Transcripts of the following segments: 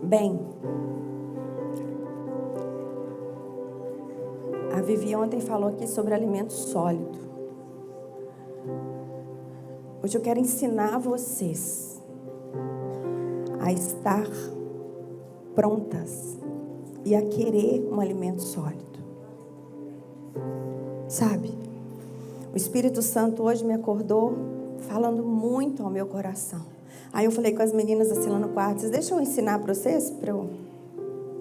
Bem, a Vivi ontem falou aqui sobre alimento sólido. Hoje eu quero ensinar vocês a estar prontas e a querer um alimento sólido. Sabe? O Espírito Santo hoje me acordou falando muito ao meu coração. Aí eu falei com as meninas assim lá no quarto: vocês deixam eu ensinar para vocês, para eu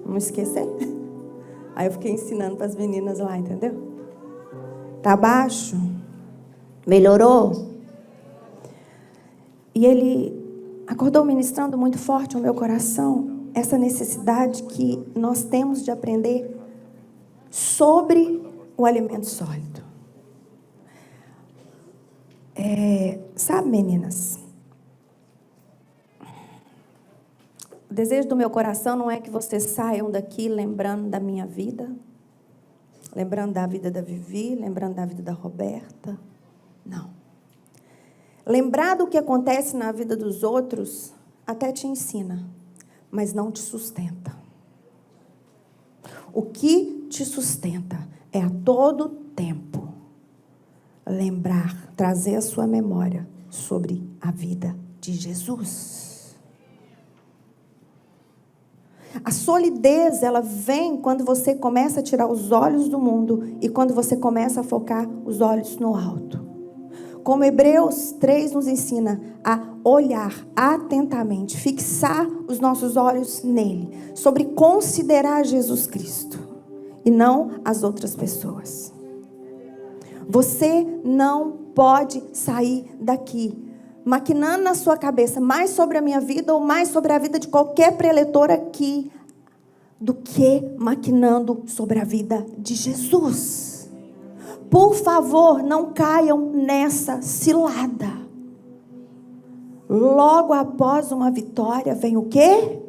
não esquecer? Aí eu fiquei ensinando para as meninas lá, entendeu? Tá baixo? Melhorou? E ele acordou ministrando muito forte ao meu coração essa necessidade que nós temos de aprender sobre o alimento sólido. Sabe, meninas? O desejo do meu coração não é que vocês saiam daqui lembrando da minha vida, lembrando da vida da Vivi, lembrando da vida da Roberta. Não. Lembrar do que acontece na vida dos outros até te ensina, mas não te sustenta. O que te sustenta é a todo tempo lembrar, trazer a sua memória sobre a vida de Jesus. A solidez, ela vem quando você começa a tirar os olhos do mundo e quando você começa a focar os olhos no alto. Como Hebreus 3 nos ensina a olhar atentamente, fixar os nossos olhos nele, sobre considerar Jesus Cristo e não as outras pessoas. Você não pode sair daqui maquinando na sua cabeça mais sobre a minha vida ou mais sobre a vida de qualquer preletor aqui do que maquinando sobre a vida de Jesus. Por favor, não caiam nessa cilada. Logo após uma vitória vem o quê?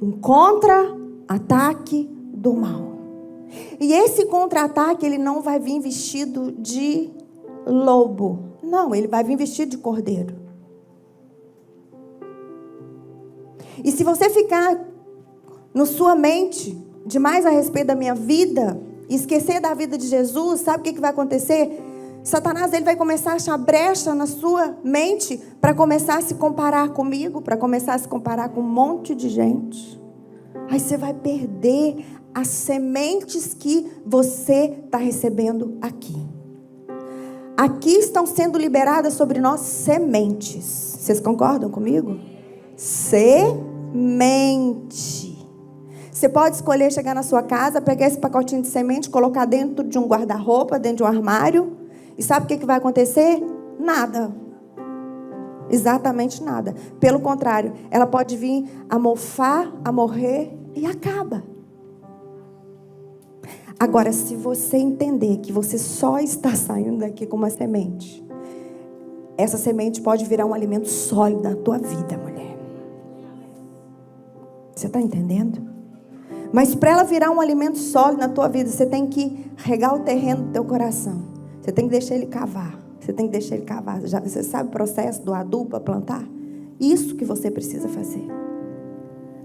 Um contra-ataque do mal. E esse contra-ataque, ele não vai vir vestido de lobo. Não, ele vai vir vestido de cordeiro. E se você ficar na sua mente demais a respeito da minha vida, e esquecer da vida de Jesus, sabe o que vai acontecer? Satanás, ele vai começar a achar brecha na sua mente para começar a se comparar comigo, para começar a se comparar com um monte de gente. Aí você vai perder as sementes que você está recebendo aqui. Aqui estão sendo liberadas sobre nós sementes. Vocês concordam comigo? Semente. Você pode escolher chegar na sua casa, pegar esse pacotinho de semente, colocar dentro de um guarda-roupa, dentro de um armário. E sabe o que vai acontecer? Nada. Exatamente nada. Pelo contrário, ela pode vir a mofar, a morrer e acaba. Agora, se você entender que você só está saindo daqui com uma semente, essa semente pode virar um alimento sólido na tua vida, mulher. Você está entendendo? Mas para ela virar um alimento sólido na tua vida, você tem que regar o terreno do teu coração. Você tem que deixar ele cavar. Você tem que deixar ele cavar. Você sabe o processo do adubo para plantar? Isso que você precisa fazer.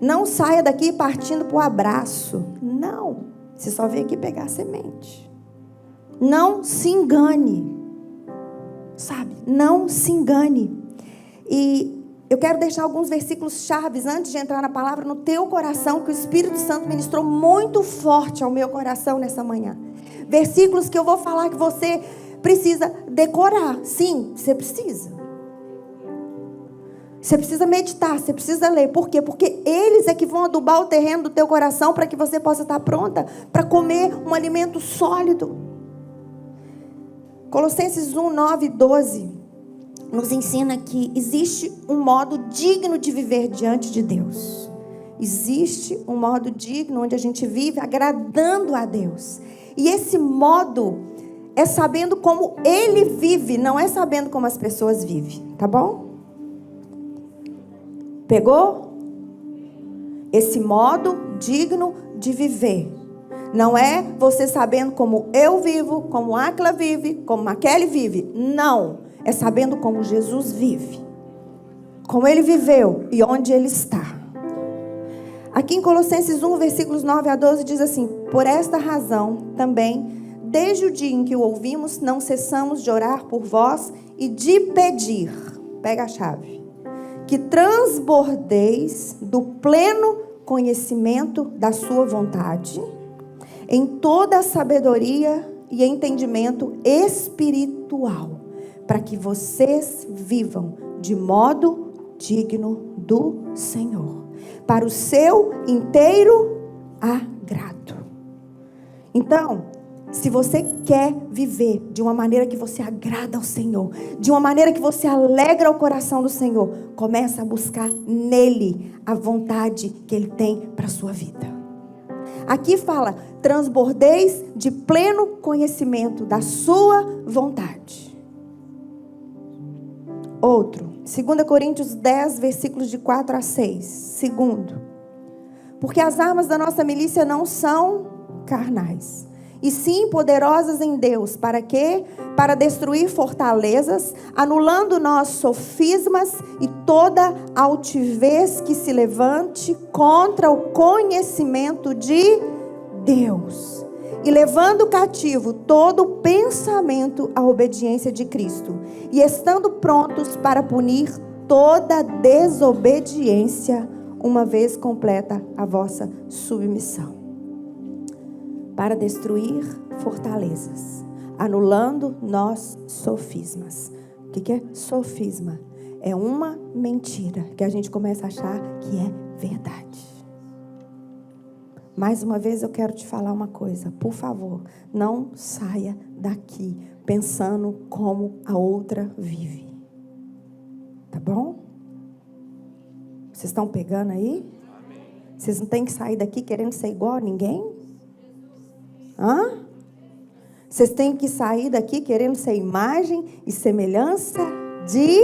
Não saia daqui partindo para o abraço. Não. Você só veio aqui pegar a semente. Não se engane. Sabe? Não se engane. E eu quero deixar alguns versículos chaves antes de entrar na palavra no teu coração, que o Espírito Santo ministrou muito forte ao meu coração nessa manhã. Versículos que eu vou falar que você precisa decorar. Sim, você precisa. Você precisa meditar, você precisa ler. Por quê? Porque eles é que vão adubar o terreno do teu coração para que você possa estar pronta para comer um alimento sólido. Colossenses 1, 9 e 12 nos ensina que existe um modo digno de viver diante de Deus. Existe um modo digno onde a gente vive agradando a Deus. E esse modo é sabendo como Ele vive, não é sabendo como as pessoas vivem. Tá bom? Pegou? Esse modo digno de viver. Não é você sabendo como eu vivo, como Áquila vive, como Maquele vive. Não. É sabendo como Jesus vive. Como Ele viveu e onde Ele está. Aqui em Colossenses 1, versículos 9 a 12, diz assim: por esta razão também, desde o dia em que o ouvimos, não cessamos de orar por vós e de pedir, pega a chave, que transbordeis do pleno conhecimento da sua vontade, em toda a sabedoria e entendimento espiritual, para que vocês vivam de modo digno do Senhor, para o seu inteiro agrado. Então, se você quer viver de uma maneira que você agrada ao Senhor, de uma maneira que você alegra o coração do Senhor, começa a buscar nele a vontade que ele tem para a sua vida. Aqui fala, transbordeis de pleno conhecimento da sua vontade. Outro, 2 Coríntios 10, versículos de 4 a 6. Segundo, porque as armas da nossa milícia não são carnais, e sim poderosas em Deus. Para quê? Para destruir fortalezas, anulando nossos sofismas e toda altivez que se levante contra o conhecimento de Deus. E levando cativo todo pensamento à obediência de Cristo. E estando prontos para punir toda desobediência, uma vez completa a vossa submissão. Para destruir fortalezas, anulando nós sofismas. O que é sofisma? É uma mentira que a gente começa a achar que é verdade. Mais uma vez eu quero te falar uma coisa. Por favor, não saia daqui pensando como a outra vive. Tá bom? Vocês estão pegando aí? Vocês não têm que sair daqui querendo ser igual a ninguém? Hã? Vocês têm que sair daqui querendo ser imagem e semelhança de...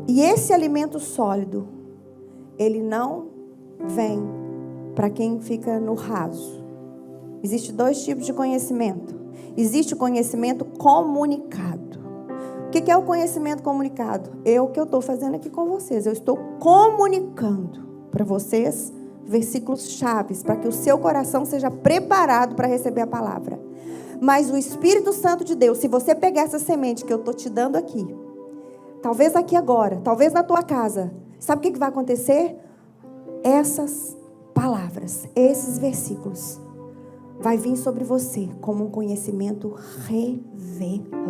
E esse alimento sólido, ele não vem para quem fica no raso. Existem dois tipos de conhecimento. Existe o conhecimento comunicado. O que é o conhecimento comunicado? É o que eu estou fazendo aqui com vocês. Eu estou comunicando para vocês versículos chaves, para que o seu coração seja preparado para receber a palavra. Mas o Espírito Santo de Deus, se você pegar essa semente que eu estou te dando aqui, talvez aqui agora, talvez na tua casa, sabe o que vai acontecer? Essas palavras, esses versículos, vai vir sobre você como um conhecimento revelado.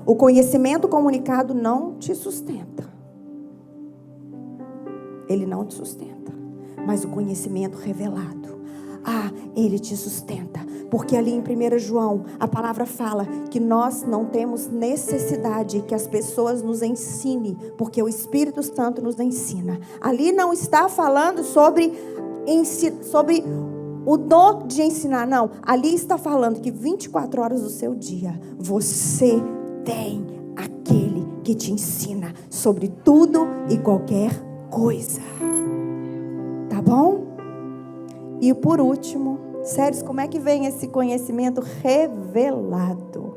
O conhecimento comunicado não te sustenta. Ele não te sustenta. Mas o conhecimento revelado, ele te sustenta. Porque ali em 1 João, a palavra fala que nós não temos necessidade que as pessoas nos ensinem, porque o Espírito Santo nos ensina. Ali não está falando sobre o dom de ensinar, não. Ali está falando que 24 horas do seu dia, você tem aquele que te ensina sobre tudo e qualquer coisa. Tá bom? E por último, sério, como é que vem esse conhecimento revelado?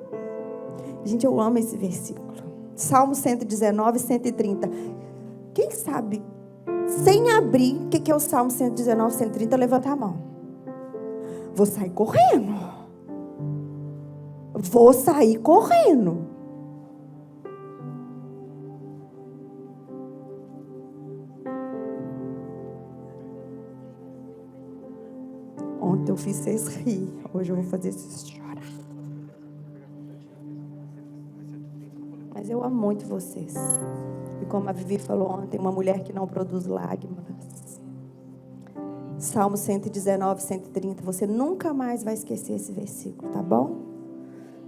Gente, eu amo esse versículo. Salmo 119, 130. Quem sabe, sem abrir, o que é o Salmo 119, 130? Levanta a mão. Vou sair correndo. Vou sair correndo. Ontem eu fiz vocês rir. Hoje eu vou fazer vocês chorar. Mas eu amo muito vocês. E como a Vivi falou ontem, uma mulher que não produz lágrimas. Salmo 119, 130. Você nunca mais vai esquecer esse versículo, tá bom?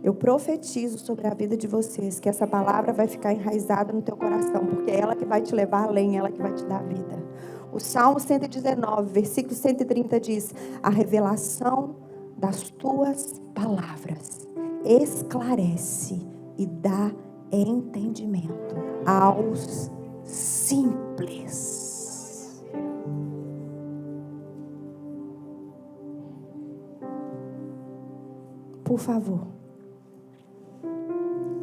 Eu profetizo sobre a vida de vocês que essa palavra vai ficar enraizada no teu coração, porque é ela que vai te levar além, ela que vai te dar vida. O Salmo 119, versículo 130 diz: a revelação das tuas palavras esclarece e dá entendimento aos simples. Por favor,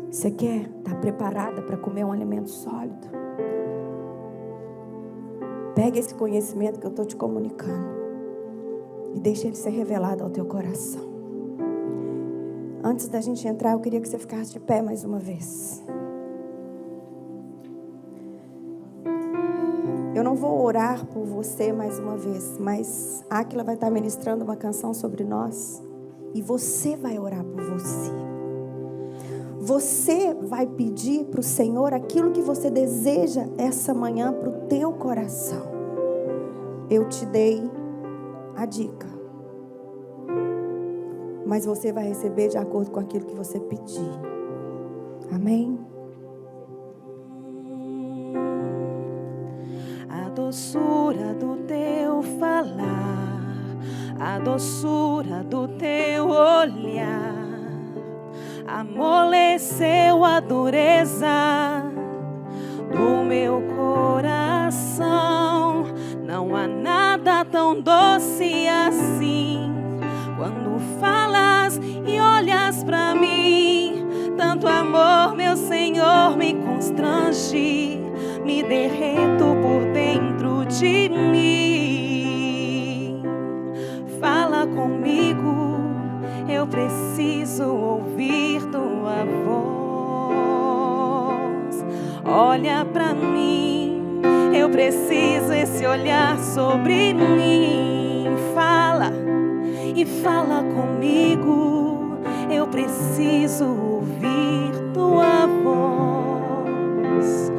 você quer estar preparada para comer um alimento sólido? Pega esse conhecimento que eu estou te comunicando e deixa ele ser revelado ao teu coração. Antes da gente entrar, eu queria que você ficasse de pé mais uma vez. Eu não vou orar por você mais uma vez, mas a Áquila vai estar ministrando uma canção sobre nós e você vai orar por você. Você vai pedir para o Senhor aquilo que você deseja essa manhã para o teu coração. Eu te dei a dica, mas você vai receber de acordo com aquilo que você pedir. Amém? A doçura do teu falar, a doçura do teu olhar, amoleceu a dureza do meu coração. Não há nada tão doce assim, quando falas e olhas pra mim. Tanto amor, meu Senhor, me constrange, me derreto por dentro de mim. Fala comigo, eu preciso ouvir tua voz. Olha pra mim, eu preciso esse olhar sobre mim. Fala e fala comigo, eu preciso ouvir tua voz.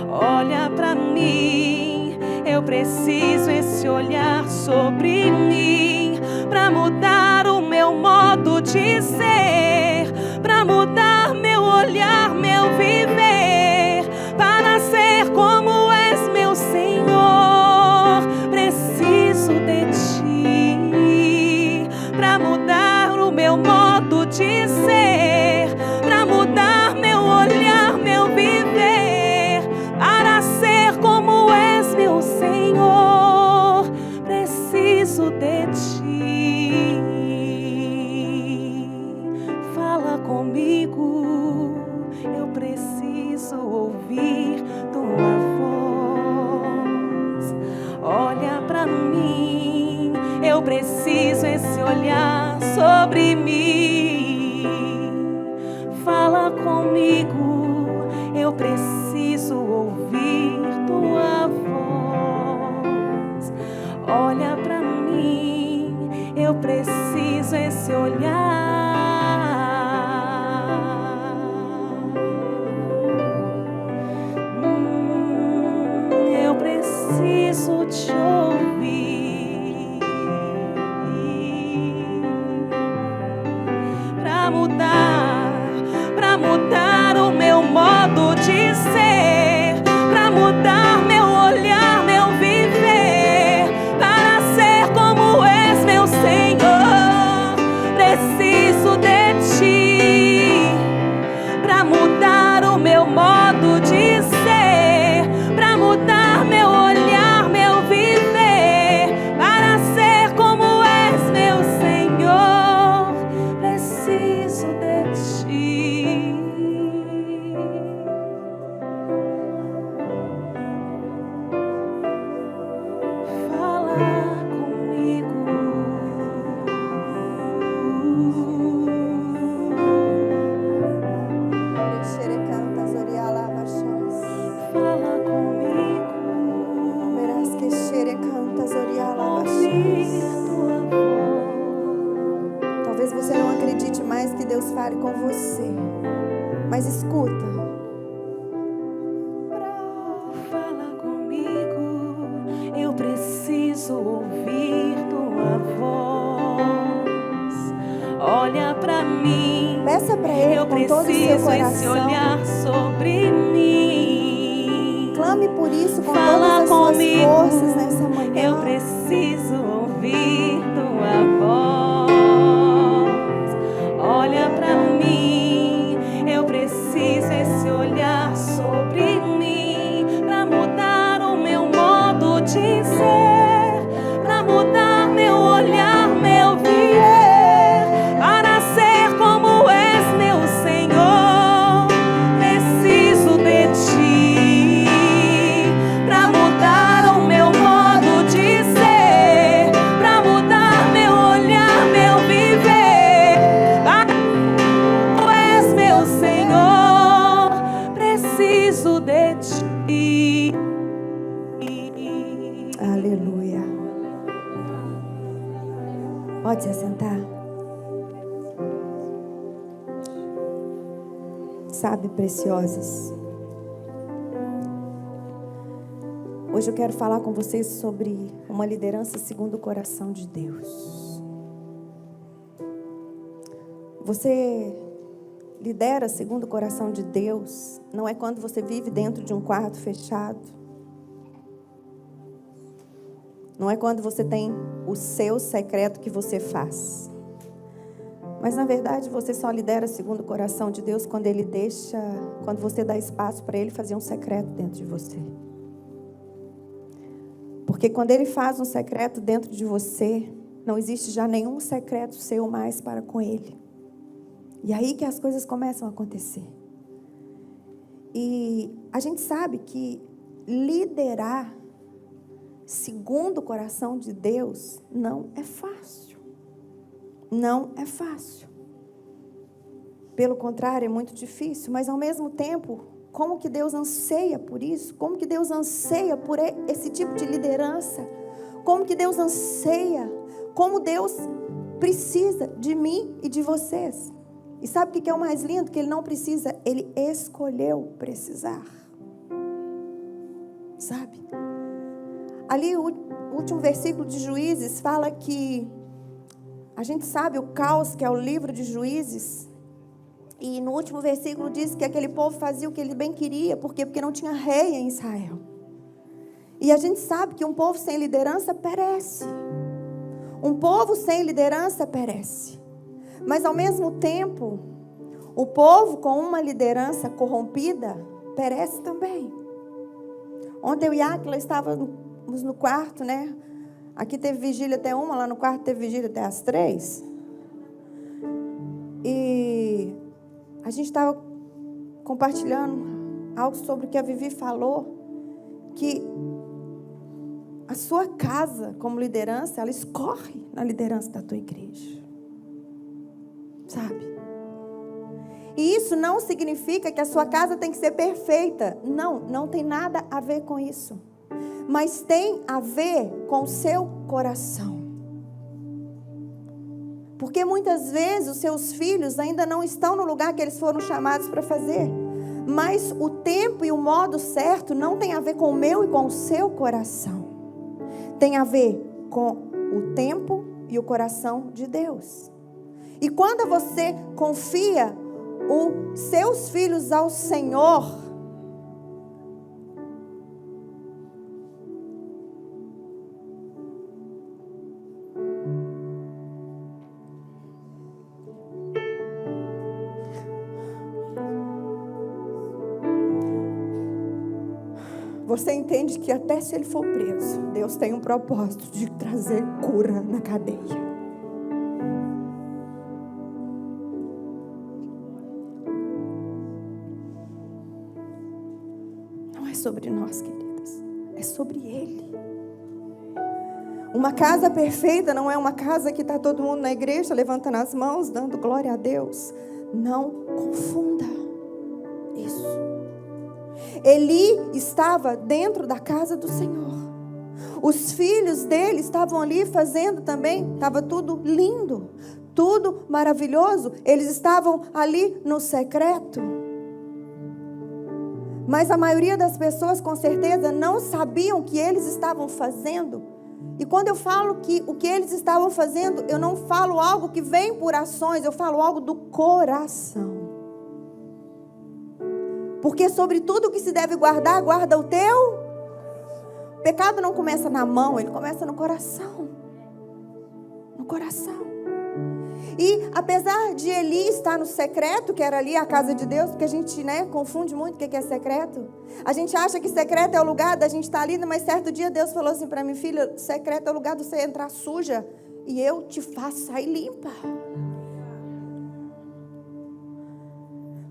Olha pra mim, eu preciso esse olhar sobre mim, pra mudar o meu modo de ser, pra mudar meu olhar, meu viver, para ser como és, meu Senhor. Preciso de ti, pra mudar o meu modo de ser, pra mudar meu olhar, meu viver, para ser como és, meu Senhor. Preciso de ti. Fala comigo, eu preciso ouvir tua voz. Olha pra mim, eu preciso esse olhar sobre mim. Fala comigo, eu preciso ouvir tua voz. Olha pra mim, eu preciso esse olhar. Eu preciso te ouvir, pra mudar o meu modo de ser, pra mudar meu olhar, meu viver, para ser como és, meu Senhor. Preciso de ti, pra mudar o meu modo de ser, pra mudar meu olhar, meu viver, para ser como és, meu Senhor. Preciso de ti. Fala comigo. Fala comigo. Verás que xerecantas oriala Ouvir baixas. tua voz. Talvez você não acredite mais que Deus fale com você, mas escuta. Fala comigo, eu preciso ouvir tua voz. Olha pra mim, Peça para Ele eu com todo o seu preciso esse coração. olhar sobre mim. Clame por isso com Fala todas as suas comigo, forças nessa manhã. eu preciso ouvir tua voz. Olha pra mim, eu preciso esse olhar sobre mim, pra mudar o meu modo de ser, pra mudar meu olhar, meu viver, para ser como és, meu Senhor. Preciso de ti, pra mudar o meu modo Pode se assentar. Sabe, preciosas, hoje eu quero falar com vocês sobre uma liderança segundo o coração de Deus. Você lidera segundo o coração de Deus, não é quando você vive dentro de um quarto fechado. Não é quando você tem o seu secreto que você faz. Mas, na verdade, você só lidera segundo o coração de Deus quando você dá espaço para Ele fazer um secreto dentro de você. Porque quando Ele faz um secreto dentro de você, não existe já nenhum secreto seu mais para com Ele. E aí que as coisas começam a acontecer. E a gente sabe que liderar segundo o coração de Deus não é fácil. Não é fácil. Pelo contrário, é muito difícil. Mas, ao mesmo tempo, como que Deus anseia por isso? Como que Deus anseia por esse tipo de liderança? Como que Deus anseia? Como Deus precisa de mim e de vocês? E sabe o que é o mais lindo? Que Ele não precisa, Ele escolheu precisar. Sabe? Ali o último versículo de Juízes fala que a gente sabe o caos que é o livro de Juízes. E no último versículo diz que aquele povo fazia o que ele bem queria. Por quê? Porque não tinha rei em Israel. E a gente sabe que um povo sem liderança perece. Um povo sem liderança perece. Mas, ao mesmo tempo, o povo com uma liderança corrompida perece também. Ontem eu e Áquila estávamos no quarto, né? Aqui teve vigília até 1, lá no quarto teve vigília até as 3. E a gente estava compartilhando algo sobre o que a Vivi falou, que a sua casa, como liderança, ela escorre na liderança da tua igreja. Sabe? E isso não significa que a sua casa tem que ser perfeita. Não, não tem nada a ver com isso. Mas tem a ver com o seu coração. Porque muitas vezes os seus filhos ainda não estão no lugar que eles foram chamados para fazer. Mas o tempo e o modo certo não tem a ver com o meu e com o seu coração. Tem a ver com o tempo e o coração de Deus. E quando você confia os seus filhos ao Senhor, você entende que até se ele for preso, Deus tem um propósito de trazer cura na cadeia. Sobre nós, queridas, é sobre Ele. Uma casa perfeita não é uma casa que está todo mundo na igreja levantando as mãos, dando glória a Deus. Não confunda isso. Eli estava dentro da casa do Senhor. Os filhos dele estavam ali fazendo também, estava tudo lindo, tudo maravilhoso. Eles estavam ali no secreto. Mas a maioria das pessoas, com certeza, não sabiam o que eles estavam fazendo. E quando eu falo que o que eles estavam fazendo, eu não falo algo que vem por ações, eu falo algo do coração. Porque sobre tudo que se deve guardar, guarda o teu. O pecado não começa na mão, ele começa no coração. No coração. E apesar de Eli estar no secreto, que era ali a casa de Deus, porque a gente, confunde muito o que é secreto. A gente acha que secreto é o lugar da gente estar ali, mas certo dia Deus falou assim para mim: filha, secreto é o lugar de você entrar suja e eu te faço sair limpa.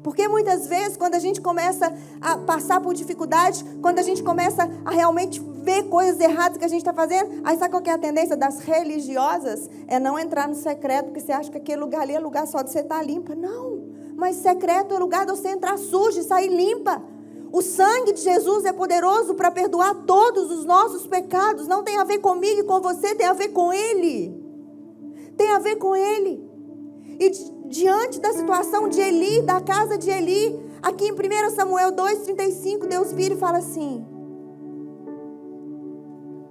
Porque muitas vezes, quando a gente começa a passar por dificuldades, quando a gente começa a realmente ver coisas erradas que a gente está fazendo, aí sabe qual que é a tendência das religiosas? É não entrar no secreto, porque você acha que aquele lugar ali é lugar só de você estar limpa. Não, mas secreto é lugar de você entrar suja e sair limpa. O sangue de Jesus é poderoso para perdoar todos os nossos pecados. Não tem a ver comigo e com você, tem a ver com Ele. tem a ver com ele. E diante da situação de Eli, da casa de Eli, aqui em 1 Samuel 2,35, Deus vira e fala assim,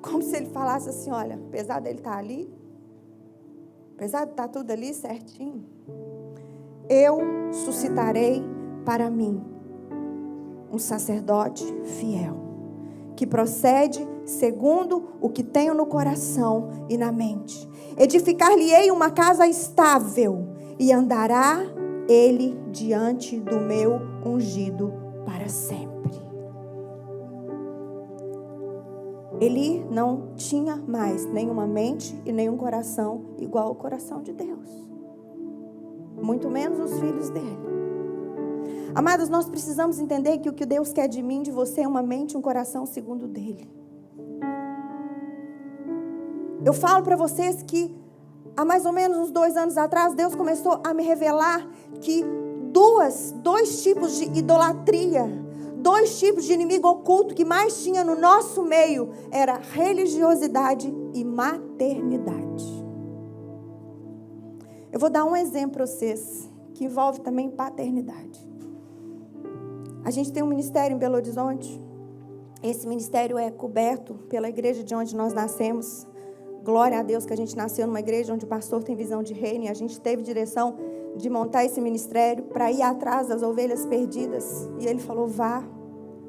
como se ele falasse assim, olha, apesar dele estar ali, apesar de estar tudo ali certinho, eu suscitarei para mim um sacerdote fiel, que procede segundo o que tenho no coração e na mente. Edificar-lhe-ei uma casa estável, e andará ele diante do meu ungido para sempre. Ele não tinha mais nenhuma mente e nenhum coração igual ao coração de Deus. Muito menos os filhos dele. Amados, nós precisamos entender que o que Deus quer de mim, de você, é uma mente e um coração segundo dele. Eu falo para vocês que há mais ou menos uns 2 anos atrás, Deus começou a me revelar que dois tipos de idolatria, 2 tipos de inimigo oculto que mais tinha no nosso meio, era religiosidade e maternidade. Eu vou dar um exemplo para vocês, que envolve também paternidade. A gente tem um ministério em Belo Horizonte. Esse ministério é coberto pela igreja de onde nós nascemos. Glória a Deus que a gente nasceu numa igreja onde o pastor tem visão de reino. E a gente teve direção de montar esse ministério para ir atrás das ovelhas perdidas. E ele falou, vá.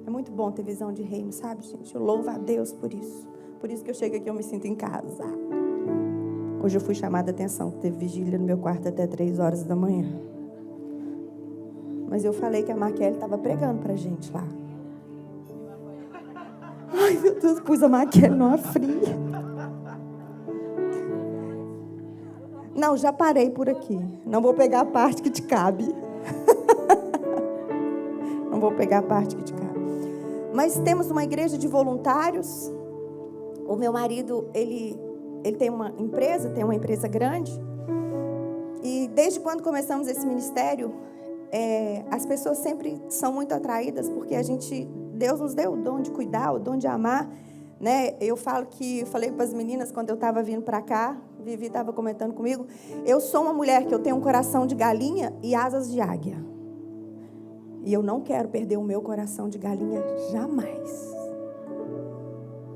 É muito bom ter visão de reino, sabe, gente? Eu louvo a Deus por isso. Por isso que eu chego aqui, eu me sinto em casa. Hoje eu fui chamada a atenção, que teve vigília no meu quarto até 3 horas da manhã. Mas eu falei que a Maquele estava pregando pra gente lá. Ai, meu Deus, pus a Maquele numa fria. Não, já parei por aqui. Não vou pegar a parte que te cabe. Não vou pegar a parte que te cabe. Mas temos uma igreja de voluntários. O meu marido, ele tem uma empresa grande. E desde quando começamos esse ministério, as pessoas sempre são muito atraídas, porque Deus nos deu o dom de cuidar, o dom de amar, né? Eu falei para as meninas quando eu estava vindo para cá, Vivi estava comentando comigo, eu sou uma mulher que eu tenho um coração de galinha e asas de águia. E eu não quero perder o meu coração de galinha jamais.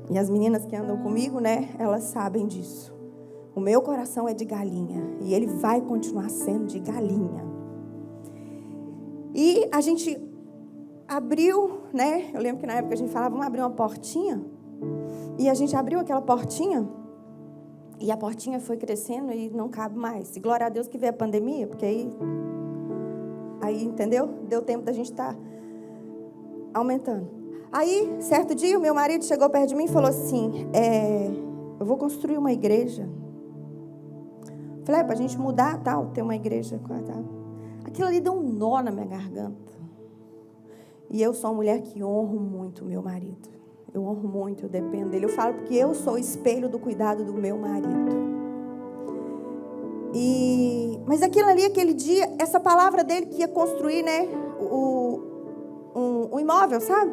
E as meninas que andam comigo, né, elas sabem disso. O meu coração é de galinha e ele vai continuar sendo de galinha. E a gente abriu, né? Eu lembro que na época a gente falava, vamos abrir uma portinha. E a gente abriu aquela portinha. E a portinha foi crescendo e não cabe mais. E glória a Deus que veio a pandemia, porque aí entendeu? Deu tempo da gente estar aumentando. Aí, certo dia, o meu marido chegou perto de mim e falou assim, eu vou construir uma igreja. Falei, para a gente mudar, tal, ter uma igreja. Tal. Aquilo ali deu um nó na minha garganta. E eu sou uma mulher que honro muito o meu marido. Eu honro muito, eu dependo dele. Eu falo porque eu sou o espelho do cuidado do meu marido. Mas aquele dia, essa palavra dele que ia construir, né, um imóvel, sabe?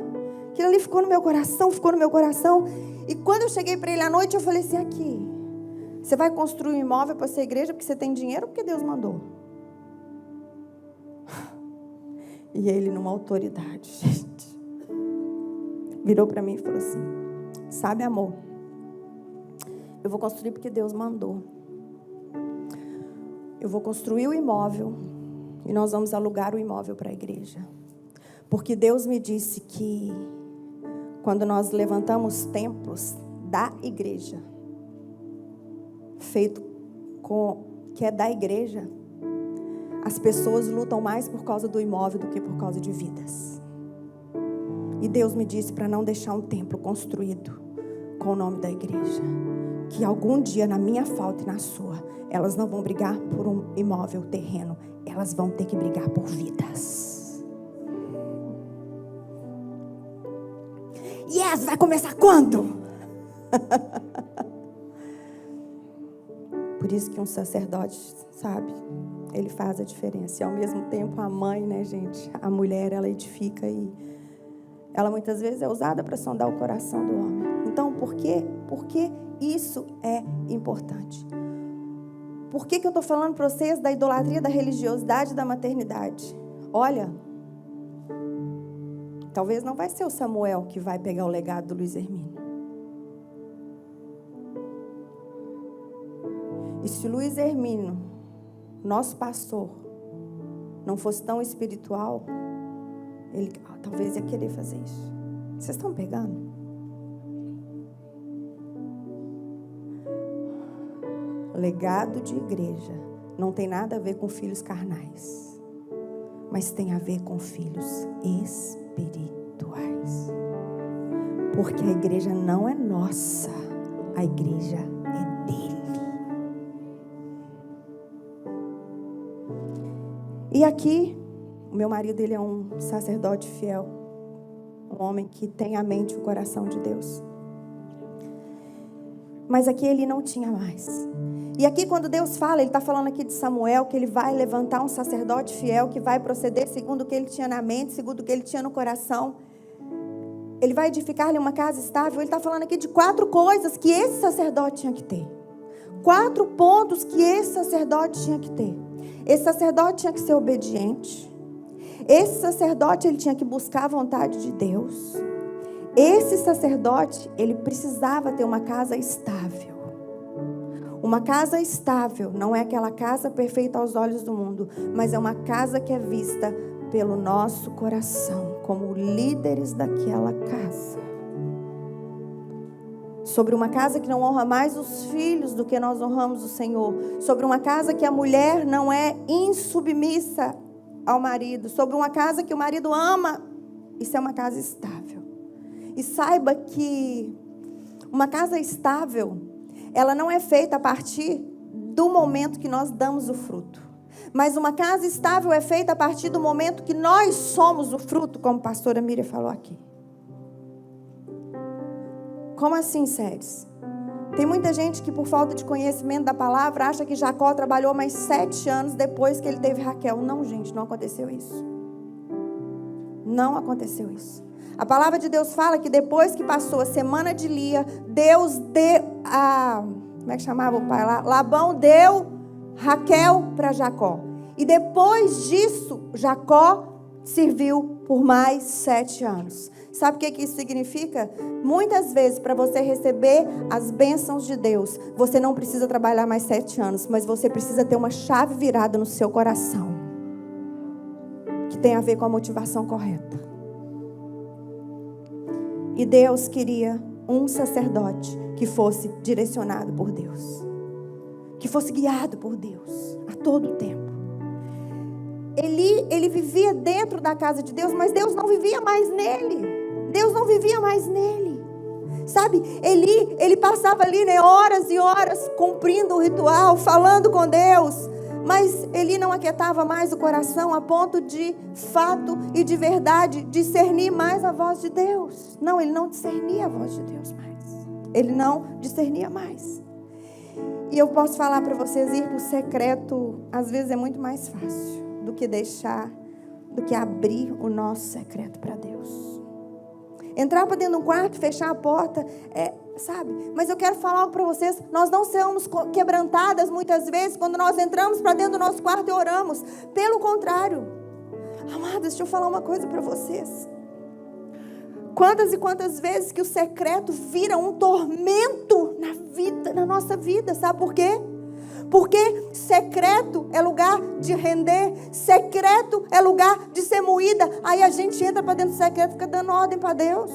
Aquilo ali ficou no meu coração. E quando eu cheguei para ele à noite, eu falei assim, aqui, você vai construir um imóvel para ser igreja porque você tem dinheiro ou porque Deus mandou? E ele, numa autoridade, gente, virou para mim e falou assim, sabe, amor, eu vou construir porque Deus mandou. Eu vou construir o imóvel e nós vamos alugar o imóvel para a igreja. Porque Deus me disse que quando nós levantamos templos da igreja, feito que é da igreja, as pessoas lutam mais por causa do imóvel do que por causa de vidas. E Deus me disse para não deixar um templo construído com o nome da igreja, que algum dia na minha falta e na sua, elas não vão brigar por um imóvel terreno, elas vão ter que brigar por vidas. Yes, vai começar quando? Por isso que um sacerdote, sabe, ele faz a diferença. E ao mesmo tempo a mãe, né, gente, a mulher, ela edifica e ela muitas vezes é usada para sondar o coração do homem. Então, por quê? Porque isso é importante. Por que eu estou falando para vocês da idolatria, da religiosidade, da maternidade? Olha, talvez não vai ser o Samuel que vai pegar o legado do Luiz Hermínio. E se o Luiz Hermínio, nosso pastor, não fosse tão espiritual, ele talvez ia querer fazer isso. Vocês estão pegando? Legado de igreja não tem nada a ver com filhos carnais, mas tem a ver com filhos espirituais. Porque a igreja não é nossa, a igreja é dele. E aqui, o meu marido, ele é um sacerdote fiel, um homem que tem a mente e o coração de Deus. Mas aqui ele não tinha mais. E aqui quando Deus fala, ele está falando aqui de Samuel, que ele vai levantar um sacerdote fiel, que vai proceder segundo o que ele tinha na mente, segundo o que ele tinha no coração. Ele vai edificar-lhe uma casa estável. Ele está falando aqui de 4 coisas que esse sacerdote tinha que ter. 4 pontos que esse sacerdote tinha que ter. Esse sacerdote tinha que ser obediente. Esse sacerdote, ele tinha que buscar a vontade de Deus. Esse sacerdote, ele precisava ter uma casa estável. Uma casa estável não é aquela casa perfeita aos olhos do mundo, mas é uma casa que é vista pelo nosso coração, como líderes daquela casa. Sobre uma casa que não honra mais os filhos do que nós honramos o Senhor. Sobre uma casa que a mulher não é insubmissa ao marido. Sobre uma casa que o marido ama. Isso é uma casa estável. E saiba que uma casa estável, ela não é feita a partir do momento que nós damos o fruto. Mas uma casa estável é feita a partir do momento que nós somos o fruto, como a pastora Miriam falou aqui. Como assim, Séries? Tem muita gente que por falta de conhecimento da palavra acha que Jacó trabalhou mais 7 anos depois que ele teve Raquel. Não, gente, não aconteceu isso. Não aconteceu isso. A palavra de Deus fala que depois que passou a semana de Lia, Deus deu a... Como é que chamava o pai lá? Labão deu Raquel para Jacó. E depois disso, Jacó serviu por mais 7 anos. Sabe o que isso significa? Muitas vezes, para você receber as bênçãos de Deus, você não precisa trabalhar mais 7 anos, mas você precisa ter uma chave virada no seu coração, que tem a ver com a motivação correta. E Deus queria um sacerdote que fosse direcionado por Deus, que fosse guiado por Deus a todo tempo. Ele vivia dentro da casa de Deus, mas Deus não vivia mais nele. Deus não vivia mais nele. Sabe, ele passava ali, né, horas e horas cumprindo o ritual, falando com Deus. Mas ele não aquietava mais o coração a ponto de fato e de verdade discernir mais a voz de Deus. Não, ele não discernia a voz de Deus mais. Ele não discernia mais. E eu posso falar para vocês, ir para o secreto, às vezes é muito mais fácil do que abrir o nosso secreto para Deus. Entrar para dentro do quarto, fechar a porta, sabe? Mas eu quero falar algo para vocês. Nós não somos quebrantadas muitas vezes quando nós entramos para dentro do nosso quarto e oramos. Pelo contrário. Amadas, deixa eu falar uma coisa para vocês. Quantas e quantas vezes que o secreto vira um tormento na nossa vida, sabe por quê? Porque secreto é lugar de render, secreto é lugar de ser moída. Aí a gente entra para dentro do secreto e fica dando ordem para Deus.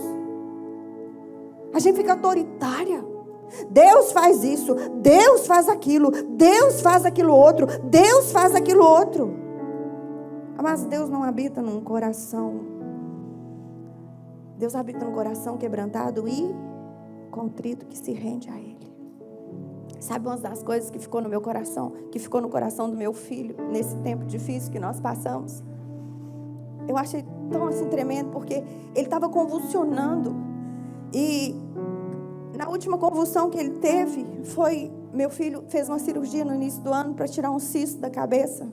A gente fica autoritária. Deus faz isso, Deus faz aquilo, Deus faz aquilo outro, Deus faz aquilo outro. Mas Deus não habita num coração. Deus habita num coração quebrantado e contrito que se rende a Ele. Sabe uma das coisas que ficou no meu coração, que ficou no coração do meu filho, nesse tempo difícil que nós passamos? Eu achei tão assim tremendo, porque ele estava convulsionando. E na última convulsão que ele teve, meu filho fez uma cirurgia no início do ano para tirar um cisto da cabeça.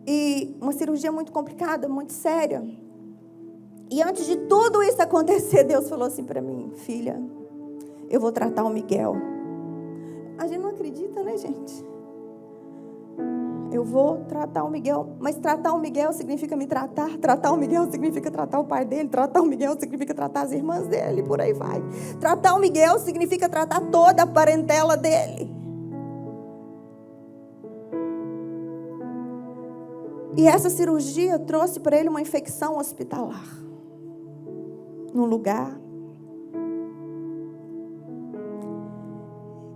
E uma cirurgia muito complicada, muito séria. E antes de tudo isso acontecer, Deus falou assim para mim: filha, eu vou tratar o Miguel. A gente não acredita, né, gente? eu vou tratar o Miguel. Mas tratar o Miguel significa me tratar. Tratar o Miguel significa tratar o pai dele. Tratar o Miguel significa tratar as irmãs dele. Por aí vai. Tratar o Miguel significa tratar toda a parentela dele. E essa cirurgia trouxe para ele uma infecção hospitalar. Num lugar.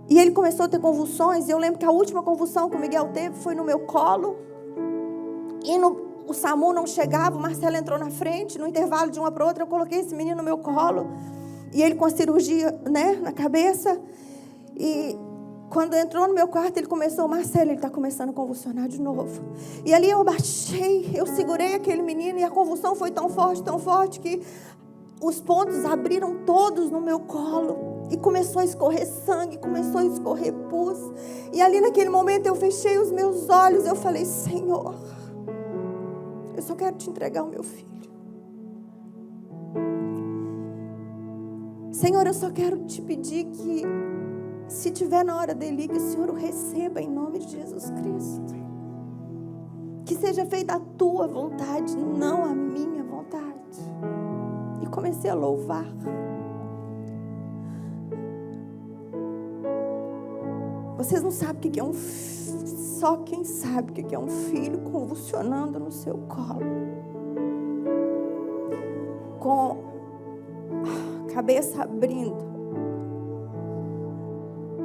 E ele começou a ter convulsões. E eu lembro que a última convulsão que o Miguel teve foi no meu colo. E o SAMU não chegava. O Marcelo entrou na frente. No intervalo de uma para outra, eu coloquei esse menino no meu colo. E ele com a cirurgia, né, na cabeça. E quando entrou no meu quarto, ele começou, Marcelo, ele está começando a convulsionar de novo. E ali eu baixei, eu segurei aquele menino. E a convulsão foi tão forte, que os pontos abriram todos no meu colo. E começou a escorrer sangue, começou a escorrer pus. E ali naquele momento eu fechei os meus olhos. Eu falei, Senhor, eu só quero te entregar o meu filho. Senhor, eu só quero te pedir que, se tiver na hora dele, que o Senhor o receba em nome de Jesus Cristo. Que seja feita a tua vontade, não a minha vontade. E comecei a louvar. Vocês não sabem o que é só quem sabe o que é um filho convulsionando no seu colo. Com a cabeça abrindo.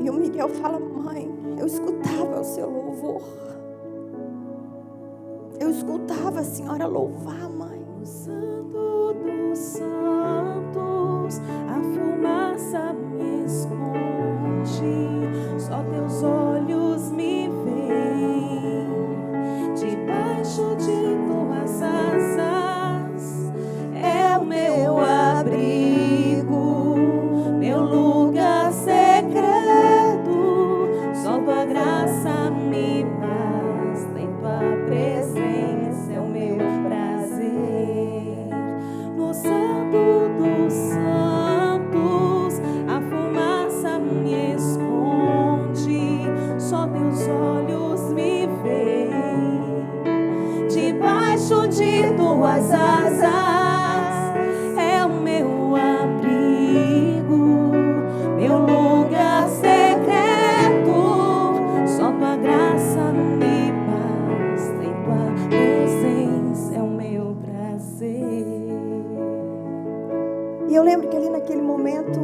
E o Miguel fala, mãe, eu escutava o seu louvor. Eu escutava a senhora louvar, mãe. O Santo dos Santos, a fumaça me esconde. Só teus olhos me veem, debaixo de tuas asas é o meu abrigo, meu lugar secreto. Só tua graça me basta, em tua presença é o meu prazer. No Santo dos Santos, a fumaça me esconde. Só teus olhos me veem, debaixo de tuas asas é o meu abrigo, meu lugar secreto. Só tua graça me basta, em tua presença é o meu prazer. E eu lembro que ali naquele momento